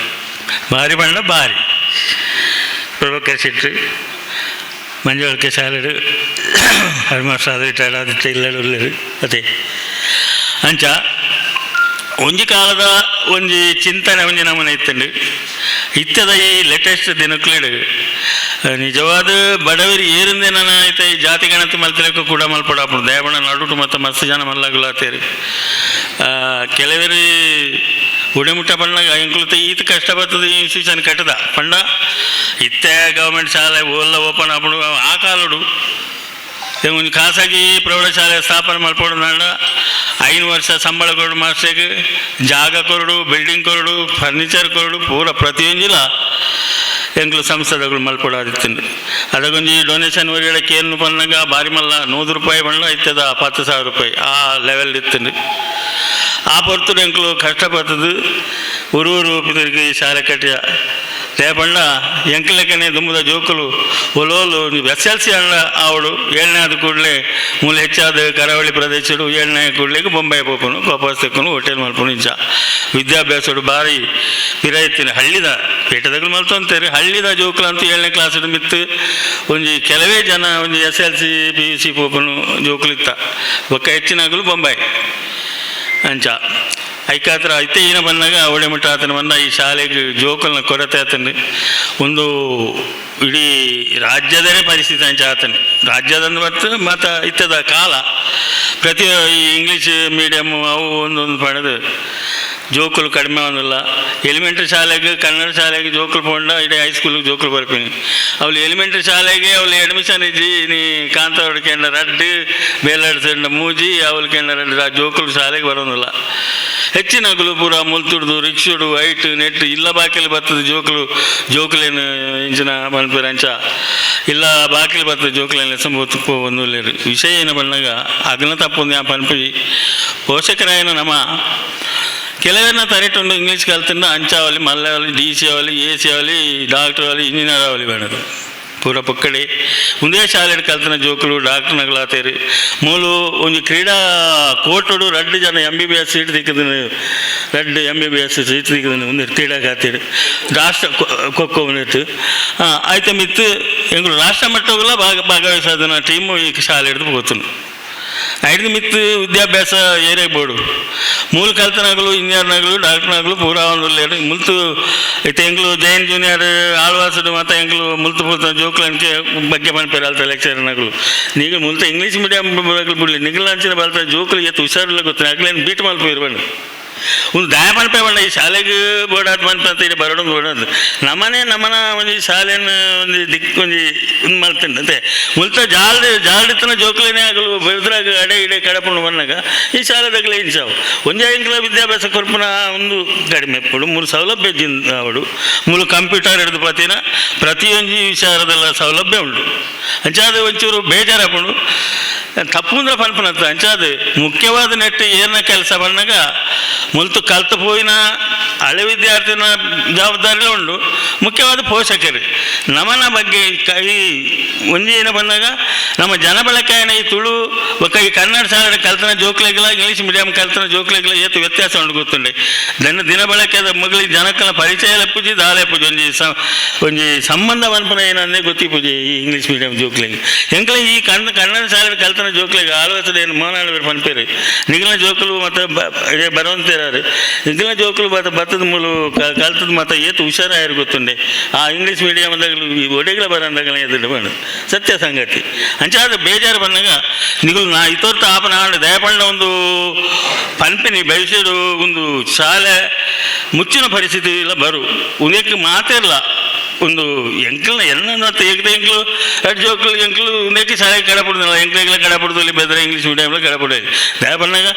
ಭಾರಿ ಬಂಡ ಭಾರಿ ಪ್ರಭಾಕರ್ ಶೆಟ್ಟಿ ಮಂಜುಳಕ್ಕೆ ಶಾಲೆಡು 2 ವರ್ಷ ಆದ ರಿಟೈರ್ಡ್ ಆದಿತ್ತೆ ಇಲ್ಲಡು ಉಳ್ಳೇರು ಅದೇ ಅಂಚ ಒಂಜಿ ಕಾಲದ ಒಂಜಿ ಚಿಂತನೆ ಒಂಜಿ ನಮೂನೆ ಇತ್ತಂಡು ಇತ್ತದ ಈ ಲೇಟೆಸ್ಟ್ ದಿನಕ್ಲೇಡು ನಿಜವಾದ ಬಡವರಿ ಏರಿಂದೆ ನಾನು ಆಯ್ತು ಈ ಜಾತಿ ಗಣತಿ ಮಲ್ತಿಲಕ್ಕೂ ಕೂಡ ಮಲ್ಪಡಾಪಡು ದಯಬಣ್ಣ ನಡುಟು ಮತ್ತು ಮಸ್ತ್ ಜನ ಮಲ್ಲಾಗುಲಾತೇರಿ ಕೆಲವರು ಉಡೆಮುಟ್ಟ ಬಣ್ಣಾಗ ಇಂಕ್ಲುತ್ತ ಈತ ಕಷ್ಟ ಬರ್ತದೆ ಇನ್ಸ್ಟಿಟ್ಯೂಷನ್ ಕಟ್ಟದ ಪಂಡ ಇತ್ತೆ ಗೌರ್ಮೆಂಟ್ ಶಾಲೆ ಓಲ್ಲ ಓಪನ್ ಆಪಡು ಆ ಕಾಲಡು ಒಂದು ಖಾಸಗಿ ಪ್ರೌಢಶಾಲೆ ಸ್ಥಾಪನೆ ಮಾಡ್ಕೊಡು ನಾಡ 5 ವರ್ಷ ಸಂಬಳ ಕೊಡು ಮಾಸ್ಟರ್ಗೆ ಜಾಗ ಕೊರಡು ಬಿಲ್ಡಿಂಗ್ ಕೊರಡು ಫರ್ನಿಚರ್ ಕೊರಡು ಪೂರ ಪ್ರತಿಯೊಂದಿಲ್ಲ ಎಂಕ್ಲು ಸಂಸ್ಥೆಗಳು ಮಲ್ಪಡಾದಿತ್ತು ಅದಕ್ಕೊಂದು ಡೊನೇಷನ್ ಹೊರಗಡೆ ಏನು ಬಂದಾಗ ಭಾರಿ ಮಲ್ಲ 100 ರೂಪಾಯಿ ಬಣ್ಣ ಇತ್ತದ 10,000 ರೂಪಾಯಿ ಆ ಲೆವೆಲ್ ಇತ್ತು ಆ ಹೊರತು ಎಂಕ್ಲು ಕಷ್ಟಪಟ್ಟದು ಊರೂರು ತಿರುಗಿ ಶಾಲೆ ಕಟ್ಟಿಯ ರೇಪಣ್ಣ ಎಂಕಲೆಕ್ಕನೆ ದುಂಬದ ಜೋಕುಲು ಒಲೋಲು SLC ಅಣ್ಣ ಆವಡು 7ನೇ ಆದ ಕೂಡಲೇ ಮೂಲ ಹೆಚ್ಚಾದ ಕರಾವಳಿ ಪ್ರದೇಶಡು 7ನೇ ಕೂಡಲಿಗೆ ಬೊಂಬೈ ಪೋಪನು ವಾಪಸ್ ತೆಕ್ಕೊಂಡು ಹೋಟೆಲ್ ಮಲ್ಪನು ಇಂಚ ವಿದ್ಯಾಭ್ಯಾಸಡು ಭಾರಿ ಪಿರಾಯ್ತೀನಿ ಹಳ್ಳಿದ ಪೇಟದಾಗಲು ಮಲ್ತಂತಾರೆ ಹಳ್ಳಿದ ಜೋಕುಲು ಅಂತೂ 7ನೇ ಕ್ಲಾಸ್ ಮಿತ್ತು ಒಂಜಿ ಕೆಲವೇ ಜನ ಒಂಜಿ SLC PUC ಪೋಪನು ಜೋಕುಲಿತ್ತ ಒಕ್ಕ ಹೆಚ್ಚಿನಾಗಲು ಬೊಂಬೈ ಅಂಚ ಐಕಾತ್ರ ಐತೆ ಏನ ಬಂದಾಗ ಅವಳೆ ಮಟ್ಟ ಆತನ ಬಂದ ಈ ಶಾಲೆಗೆ ಜೋಕಲ್ನ ಕೊರತೆ ಆತಂದು ಒಂದು ಇಡೀ ರಾಜ್ಯದನೇ ಪರಿಸ್ಥಿತಿ ಅಂಚ ಆತನು ರಾಜ್ಯದಂದು ಮತ್ತು ಇತ್ತದ ಕಾಲ ಪ್ರತಿ ಈ ಇಂಗ್ಲೀಷ್ ಮೀಡಿಯಮ್ಮು ಅವು ಒಂದೊಂದು ಪಡೆದು ಜೋಕುಲು ಕಡಿಮೆ ಒಂದಿಲ್ಲ ಎಲಿಮೆಂಟ್ರಿ ಶಾಲೆಗೆ ಕನ್ನಡ ಶಾಲೆಗೆ ಜೋಕುಲು ಪೋಂಡ ಇಡೀ ಹೈಸ್ಕೂಲಿಗೆ ಜೋಕುಲು ಬರ್ತೀನಿ ಅವಳು ಎಲಿಮೆಂಟ್ರಿ ಶಾಲೆಗೆ ಅವಳು ಅಡ್ಮಿಷನ್ ಇಜ್ಜಿ ನೀ ಕಾಂತವಡು ಕೆಂಡ ರಡ್ಡು ಬೇಲಾಡ್ಸಂಡ ಮೂಜಿ ಅವಳು ಕೆಂಡ ರಡ್ಡು ಆ ಜೋಕುಲು ಶಾಲೆಗೆ ಬರೋದಿಲ್ಲ ಹೆಚ್ಚಿನಗಳು ಪೂರ ಮುಲ್ತುಡ್ದು ರಿಕ್ಷುಡು ಹೈಟ್ ನೆಟ್ ಇಲ್ಲ ಬಾಕಿಲು ಬರ್ತದೆ ಜೋಕುಲೇನು ಇಂಚಿನ ಮಲ್ಪೇರಂಚ ಇಲ್ಲ ಬಾಕಿಲು ಬರ್ತದೆ ಜೋಕುಲೇನು ಸಂಭವತ್ತು ಒಂದು ವಿಷಯ ಏನು ಬಂದಾಗ ಅಗ್ನ ತಪ್ಪೊಂದು ಯಾ ಪನ್ಪಿ ಪೋಷಕರಾಯನ ನಮ್ಮ ಕೆಲವನ್ನ ತರೆಟುಂಡು ಇಂಗ್ಲೀಷ್ ಕಲ್ತಿಂದ ಅಂಚಾವಲಿ ಮಲ್ಲಾವಲಿ DC ಅವಲಿ AC ಅವಲಿ ಡಾಕ್ಟರ್ ಅವಲಿ ಇಂಜಿನಿಯರ್ ಅವಲಿ ಬೇಡದು ಪೂರ ಪಕ್ಕಡೆ ಒಂದೇ ಶಾಲೆ ಕಲ್ತಿನ ಜೋಕುಲು ಡಾಕ್ಟರ್ನಗಳಾತೇರಿ ಮೂಲು ಒಂದು ಕ್ರೀಡಾ ಕೋಟಡು 2 ಜನ MBBS ಸೀಟ್ ದಿಕ್ಕದನು 2 MBBS ಸೀಟ್ ದಿಕ್ಕದನು ಒಂದು ಕ್ರೀಡಾ ಖಾತೇರಿ ರಾಷ್ಟ್ರ ಖೋಖೋ ಬಂದಿತ್ತು ಆಯ್ತು ಮಿತ್ತು ಎಂಗಳು ರಾಷ್ಟ್ರ ಮಟ್ಟಗಳ ಭಾಗವಹಿಸೋದನ್ನ ಟೀಮು ಈ ಶಾಲೆ ಹಿಡಿದು ಹೋಗ್ತಾನೆ ಐದು ಮಿತ್ತು ವಿದ್ಯಾಭ್ಯಾಸ ಏರಿಯಾಗ ಬೋಡು ಮೂಲ ಕಲ್ತನಾಗಲು ಇಂಜಿನಿಯರ್ನಾಗಲು ಡಾಕ್ಟರ್ನಾಗಲು ಪೂರಾ ಒಂದು ಮುಲ್ತು ಇತ್ತು ಎಂಗ್ಲು ಜೈನ್ ಜೂನಿಯರ್ ಆಳ್ವಾಸಡು ಮತ್ತು ಎಂಗ್ಲು ಮುಲ್ತು ಪೂರ್ತ ಜೋಕ್ಲನ್ಕೆ ಬಗ್ಗೆ ಪನ್ಪೇರಲ್ತ ಲೆಕ್ಚರ್ನಾಗಲು ನೀಗ ಮುಲ್ತ ಇಂಗ್ಲೀಷ್ ಮೀಡಿಯಂ ಬಿಡಲಿ ನಿಗಲ್ ಅಂಚಿನ ಬಲ್ತ ಜೋಕ್ಲು ಎತ್ತು ಹುಷಾರಿಲ್ಲ ಗೊತ್ತಿಲ್ಲ ಆಗ್ಲೇನು ಬೀಟ್ ಮಲ್ಪ ಇರ್ಬಂಡು ಒಂದು ದಾಯ ಪನ್ಪೆ ಬಂಡ ಈ ಶಾಲೆಗೆ ಬೋಡಾದ ಪನ್ಪೆ ಅಂತ ಇಲ್ಲಿ ಬರೋದು ಬೋಡೋದು ನಮ್ಮನ ಒಂದು ಶಾಲೆಯನ್ನು ಒಂದು ದಿಕ್ಕೊಂದು ಒಂದು ಮಾಡ್ತಂತೆ ಮುಲ್ತ ಜಾಲ್ಡಿತನ ಜೋಕ್ಲೇನೇ ಆಗಲು ಬೆಳೆದ್ರಾಗ ಅಡೆ ಇಡೆ ಕಡಪುಂಡು ಬಂದಾಗ ಈ ಶಾಲೆದಾಗಲೇ ಇಂಚಾವು ಒಂದೇ ಎಂಕ್ಲ ವಿದ್ಯಾಭ್ಯಾಸ ಕೊರ್ಪುನ ಒಂದು ಕಡಿಮೆ ಪಡು ಮೂರು ಸೌಲಭ್ಯ ಅವಡು ಮೂರು ಕಂಪ್ಯೂಟರ್ ಹಿಡಿದು ಪ್ರತಿಯೊಂದು ವಿಚಾರದಲ್ಲ ಸೌಲಭ್ಯ ಉಂಟು ಅಂಚಾದ ಒಂಚೂರು ಬೇಜಾರಾಪುಂಡು ತಪ್ಪು ಅಂದ್ರೆ ಪನ್ಪನತ್ತ ಅಂಚಾದ ಮುಖ್ಯವಾದ ನೆಟ್ಟು ಏನ ಕೆಲಸ ಬಂದಾಗ ಮುಲ್ತು ಕಲ್ತು ಪೋಯಿನ ಹಳೆ ವಿದ್ಯಾರ್ಥಿನ ಜವಾಬ್ದಾರಿ ಉಂಡು, ಮುಖ್ಯವಾದ ಪೋಷಕರು ನಮನ ಬಗ್ಗೆ ಈ ಒಂಜೇನ ಬಂದಾಗ ನಮ್ಮ ಜನಬಳಕೆಯ ಈ ತುಳು ಬೊಕ್ಕ ಈ ಕನ್ನಡ ಶಾಲೆ ಕಲ್ತನ ಜೋಕ್ಲೆಗಳ ಇಂಗ್ಲೀಷ್ ಮೀಡಿಯಂ ಕಲ್ತನ ಜೋಕ್ಲೆಗಳ ಏತು ವ್ಯತ್ಯಾಸ ಉಂಟು ಗೊತ್ತುಂಡೆ. ದಿನ ಬಳಕೆದ ಮಗಳಿಗೆ ಜನಕ್ಕಲ ಪರಿಚಯ ಪೂಜೆ ದಾಲೆ ಪೂಜೆ ಒಂಜಿ ಸಂಬಂಧ ಮನ್ಪನ ಏನಂದೇ ಗೊತ್ತಿ ಪೂಜೆ ಈ ಇಂಗ್ಲೀಷ್ ಮೀಡಿಯಂ ಜೋಕ್ಲೆಗೆ ಎಂಕ್ಲ ಈ ಕನ್ನಡ ಶಾಲೆ ಕಲ್ತನ ಜೋಕ್ಲೆಗೆ ಆಲೋಚನೆ ಏನು ಮೋನಾಳು ಪನ್ಪೇರು ನಿಗಲ ಜೋಕುಲು ಮತ್ತು ಬರುವಂತಿರಾರು ನಿಗಲ ಜೋಕುಲು ಬತ್ತದ ಮೂಲು ಕಲ್ತದ ಮತ್ತು ಏತು ಹುಷಾರಾಯರು ಗೊತ್ತುಂಡೆ. ಆ ಇಂಗ್ಲೀಷ್ ಮೀಡಿಯಮ್ದಾಗ ಒಡೆಗಳ ಬರಂದಾಗ ಎದುರು ಬಂದು ಸತ್ಯ ಸಂಗತಿ ಅಂಚಾದ ಬೇಜಾರು ಬಂದಾಗ ನಿಗಲು ನಾ ಇತೋರ್ತ ಆಪನ ಆಡು ದಯಪಂಡ ಒಂದು ಪನ್ಪಿನಿ ಭವಿಷ್ಯದ ಒಂದು ಶಾಲೆ ಮುಚ್ಚಿನ ಪರಿಸ್ಥಿತಿ ಇಲ್ಲ ಬರು ಉನೇಕ ಮಾತಿರಲ್ಲ ಒಂದು ಎಂಕಲ್ನ ಎನ್ನ ತೆಗೆದ ಎಂಕ್ಲು ಎರಡು ಜೋಕ್ಲು ಎಂಕ್ಲು ಉನೇಕ ಶಾಲೆ ಕಡಪಡುದಿಲ್ಲ ಎಂಕ್ಲೆಗಳ ಕಡಪಡುದಲ್ಲಿ ಬೆದ್ರೆ ಇಂಗ್ಲೀಷ್ ಮೀಡಿಯಂలో ಕಡಪಡೋದು ದಯಪಂಡಾಗ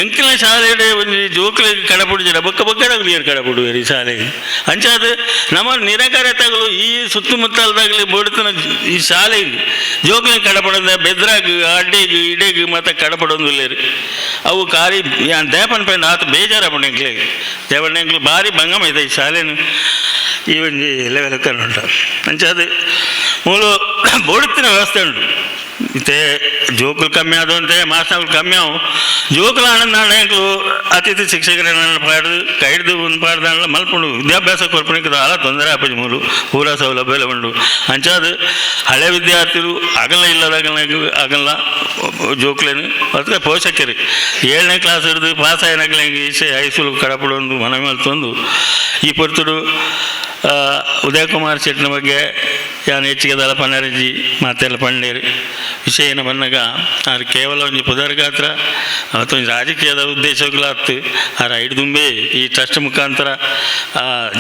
ಎಂಕ್ಲಿನ ಶಾಲೆ ಒಂದು ಜೋಕ್ಲಿಗೆ ಕಡಪಡಿಸಿರ ಬೊಕ್ಕ ಬೊಕ್ಕಡಾಗಲಿ ಏನು ಕಡಪಡುವೇರಿ ಶಾಲೆಗೆ ಅಂಚಾದ ನಮ್ಮ ನಿರಾಕಾರತೆಗಳು ಈ ಸುತ್ತಮುತ್ತಲದಾಗಲಿ ಬೋಡ್ತನ ಈ ಶಾಲೆಗೆ ಜೋಕ್ಲಿಗೆ ಕಡಪಡೋದ ಬೆದ್ರಾಗ ಅಡ್ಡೆಗೆ ಇಡೆಗೆ ಮತ್ತು ಕಡಪಡೋದಿಲ್ಲ ಅವು ಕಾರಿ ದಯಪನ್ ಪೈನ ಆತ ಬೇಜಾರ ಪಂಡೆಂಕ್ಲಿಗೆ ದೇವಣ್ಣೆಂಕ್ಲು ಭಾರಿ ಭಂಗಮ ಇದೆ ಈ ಶಾಲೆನು ಈ ಒಂದು ಲೆವೆಲ್ ಉಂಟು ಅಂಚಾದ ಮೂಲು ಬೋಡುತ್ತಿನ ವ್ಯವಸ್ಥೆ ಉಂಟು ಮತ್ತೆ ಜೋಕುಲು ಕಮ್ಮಿ ಆದಂತೆ ಮಾಸ್ಟರ್ಗಳು ಕಮ್ಮಿ ಅವು ಜೋಕುಲು ಆನಂದ ಅತಿಥಿ ಶಿಕ್ಷಕರನ್ನ ಪಾಡ್ದು ಕೈಡ್ದು ಒಂದು ಪಾಡ್ದ ಮಲ್ಪುಂಡು ವಿದ್ಯಾಭ್ಯಾಸ ಕೊರ್ಪಣಿಗೆ ಅಲ್ಲ ತೊಂದರೆ ಆಪಜಿ ಮೂಲು ಪೂರ ಸೌಲಭ್ಯ ಎಲ್ಲ ಉಂಡು ಅಂಚಾದ ಹಳೆ ವಿದ್ಯಾರ್ಥಿಗಳು ಆಗಲ್ಲ ಆಗಲ್ಲ ಜೋಕ್ಲೇನು ಅದಕ್ಕೆ ಪೋಷಕರು 7ನೇ ಕ್ಲಾಸ್ ಹಿಡಿದು ಪಾಸ್ ಆಯ್ನಕ್ಲೆಂಗೆ ಈಸೆ ಹೈಸ್ಕೂಲ್ ಕಡಪಡೊಂದು ಮನವಿ ಮಲ್ತೊಂದು ಈ ಪೊರ್ತುಡು ಉದಯ್ ಕುಮಾರ್ ಶೆಟ್ಟಿನ ಬಗ್ಗೆ ಯಾನು ಹೆಚ್ಚಿಗೆ ದಳ ಪನ್ನರಜಿ ಮಾತೆಲ್ಲ ಪಂಡೇರು ವಿಷಯ ಏನು ಬಂದಾಗ ಅವ್ರು ಕೇವಲ ಒಂದು ಪುದರ್ಗಾತ್ರ ಅವತ್ತೊಂದು ರಾಜಕೀಯದ ಉದ್ದೇಶಗಳಾಗ್ತು ಅವ್ರ ಹಿಡ್ದುಂಬೆ ಈ ಟ್ರಸ್ಟ್ ಮುಖಾಂತರ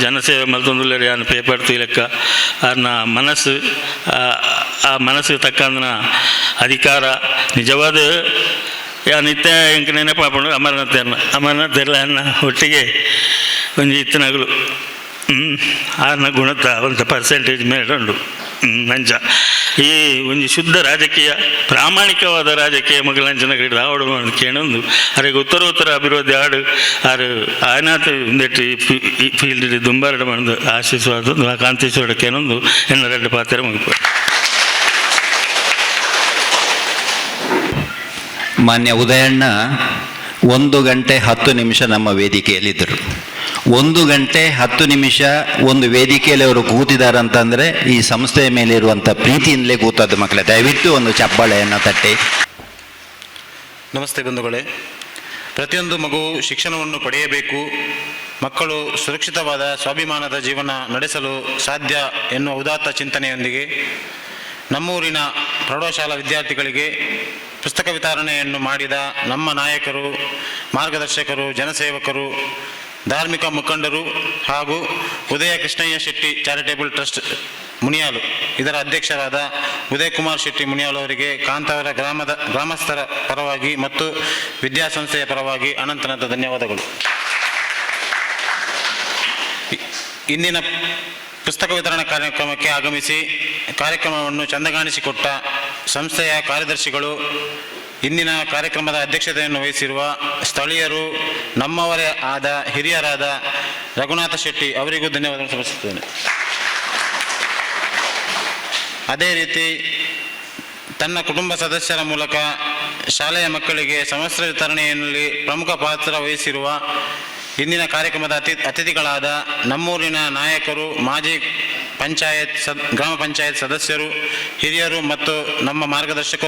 ಜನಸೇವೆ ಮಲ್ತೊಂದುಲ್ಲೇರು ಯಾನು ಪೇಪರ್ ಲೆಕ್ಕ ಅವ್ರನ್ನ ಮನಸ್ಸು ಆ ಮನಸ್ಸಿಗೆ ತಕ್ಕಂದನ ಅಧಿಕಾರ ನಿಜವಾದ ನಿತ್ಯ ಎಂಕ ನೆನಪಾಪುಂಡು ಅಮರನಾಥ್ ಅನ್ನ ಒಟ್ಟಿಗೆ ಒಂದು ಇತ್ತನಗಳು ಆರ್ನ ಗುಣತ ಒಂದು ಪರ್ಸೆಂಟೇಜ್ ಮೇಲೆ ಉಂಡು ನಂಜ ಈ ಒಂದು ಶುದ್ಧ ರಾಜಕೀಯ ಪ್ರಾಮಾಣಿಕವಾದ ರಾಜಕೀಯ ಮಗಳಂಚನ ಹಿಡಿದು ಆವಡು ಕೇಳೊಂದು ಅವರಿಗೆ ಉತ್ತರ ಅಭಿವೃದ್ಧಿ ಆಡು ಆರು ಆಯ್ನಾಥ ಒಂದೆಟ್ಟು ಈ ಫೀಲ್ಡ್ ದುಂಬಾರಡ ಬಂದು ಆಶಿಸುವ ಕಾಂತೇಶ್ವರ ಕೇಳೊಂದು ಎನ್ನ 2 ಪಾತ್ರ ಮುಗಿಪು. ಮಾನ್ಯ ಉದಯಣ್ಣ 1 ಗಂಟೆ 10 ನಿಮಿಷ ನಮ್ಮ ವೇದಿಕೆಯಲ್ಲಿದ್ದರು. 1 ಗಂಟೆ 10 ನಿಮಿಷ ಒಂದು ವೇದಿಕೆಯಲ್ಲಿ ಅವರು ಕೂತಿದ್ದಾರೆ ಅಂತಂದರೆ ಈ ಸಂಸ್ಥೆಯ ಮೇಲೆ ಇರುವಂಥ ಪ್ರೀತಿಯಿಂದಲೇ ಕೂತದ್ದು ಮಕ್ಕಳೇ. ದಯವಿಟ್ಟು ಒಂದು ಚಪ್ಪಾಳೆಯನ್ನು ತಟ್ಟಿ. ನಮಸ್ತೆ ಬಂಧುಗಳೇ. ಪ್ರತಿಯೊಂದು ಮಗು ಶಿಕ್ಷಣವನ್ನು ಪಡೆಯಬೇಕು, ಮಕ್ಕಳು ಸುರಕ್ಷಿತವಾದ ಸ್ವಾಭಿಮಾನದ ಜೀವನ ನಡೆಸಲು ಸಾಧ್ಯ ಎನ್ನುವ ಉದಾತ್ತ ಚಿಂತನೆಯೊಂದಿಗೆ ನಮ್ಮೂರಿನ ಪ್ರೌಢಶಾಲಾ ವಿದ್ಯಾರ್ಥಿಗಳಿಗೆ ಪುಸ್ತಕ ವಿತರಣೆಯನ್ನು ಮಾಡಿದ ನಮ್ಮ ನಾಯಕರು, ಮಾರ್ಗದರ್ಶಕರು, ಜನಸೇವಕರು, ಧಾರ್ಮಿಕ ಮುಖಂಡರು ಹಾಗೂ ಉದಯ ಕೃಷ್ಣಯ್ಯ ಶೆಟ್ಟಿ ಚಾರಿಟೇಬಲ್ ಟ್ರಸ್ಟ್ ಮುನಿಯಾಲು ಇದರ ಅಧ್ಯಕ್ಷರಾದ ಉದಯ್ ಕುಮಾರ್ ಶೆಟ್ಟಿ ಮುನಿಯಾಲು ಅವರಿಗೆ ಕಾಂತಾವರ ಗ್ರಾಮಸ್ಥರ ಪರವಾಗಿ ಮತ್ತು ವಿದ್ಯಾಸಂಸ್ಥೆಯ ಪರವಾಗಿ ಅನಂತನಂತ ಧನ್ಯವಾದಗಳು. ಇಂದಿನ ಪುಸ್ತಕ ವಿತರಣಾ ಕಾರ್ಯಕ್ರಮಕ್ಕೆ ಆಗಮಿಸಿ ಕಾರ್ಯಕ್ರಮವನ್ನು ಚಂದಗಾಣಿಸಿಕೊಟ್ಟ ಸಂಸ್ಥೆಯ ಕಾರ್ಯದರ್ಶಿಗಳು, ಇಂದಿನ ಕಾರ್ಯಕ್ರಮದ ಅಧ್ಯಕ್ಷತೆಯನ್ನು ವಹಿಸಿರುವ ಸ್ಥಳೀಯರು, ನಮ್ಮವರೇ ಆದ ಹಿರಿಯರಾದ ರಘುನಾಥ ಶೆಟ್ಟಿ ಅವರಿಗೂ ಧನ್ಯವಾದ ಸಮರ್ಪಿಸುತ್ತೇನೆ. ಅದೇ ರೀತಿ ತನ್ನ ಕುಟುಂಬ ಸದಸ್ಯರ ಮೂಲಕ ಶಾಲೆಯ ಮಕ್ಕಳಿಗೆ ಸಮವಸ್ತ್ರ ವಿತರಣೆಯಲ್ಲಿ ಪ್ರಮುಖ ಪಾತ್ರ ವಹಿಸಿರುವ ಇಂದಿನ ಕಾರ್ಯಕ್ರಮದ ಅತಿಥಿಗಳಾದ ನಮ್ಮೂರಿನ ನಾಯಕರು, ಮಾಜಿ ಗ್ರಾಮ ಪಂಚಾಯತ್ ಸದಸ್ಯರು, ಹಿರಿಯರು ಮತ್ತು ನಮ್ಮ ಮಾರ್ಗದರ್ಶಕರು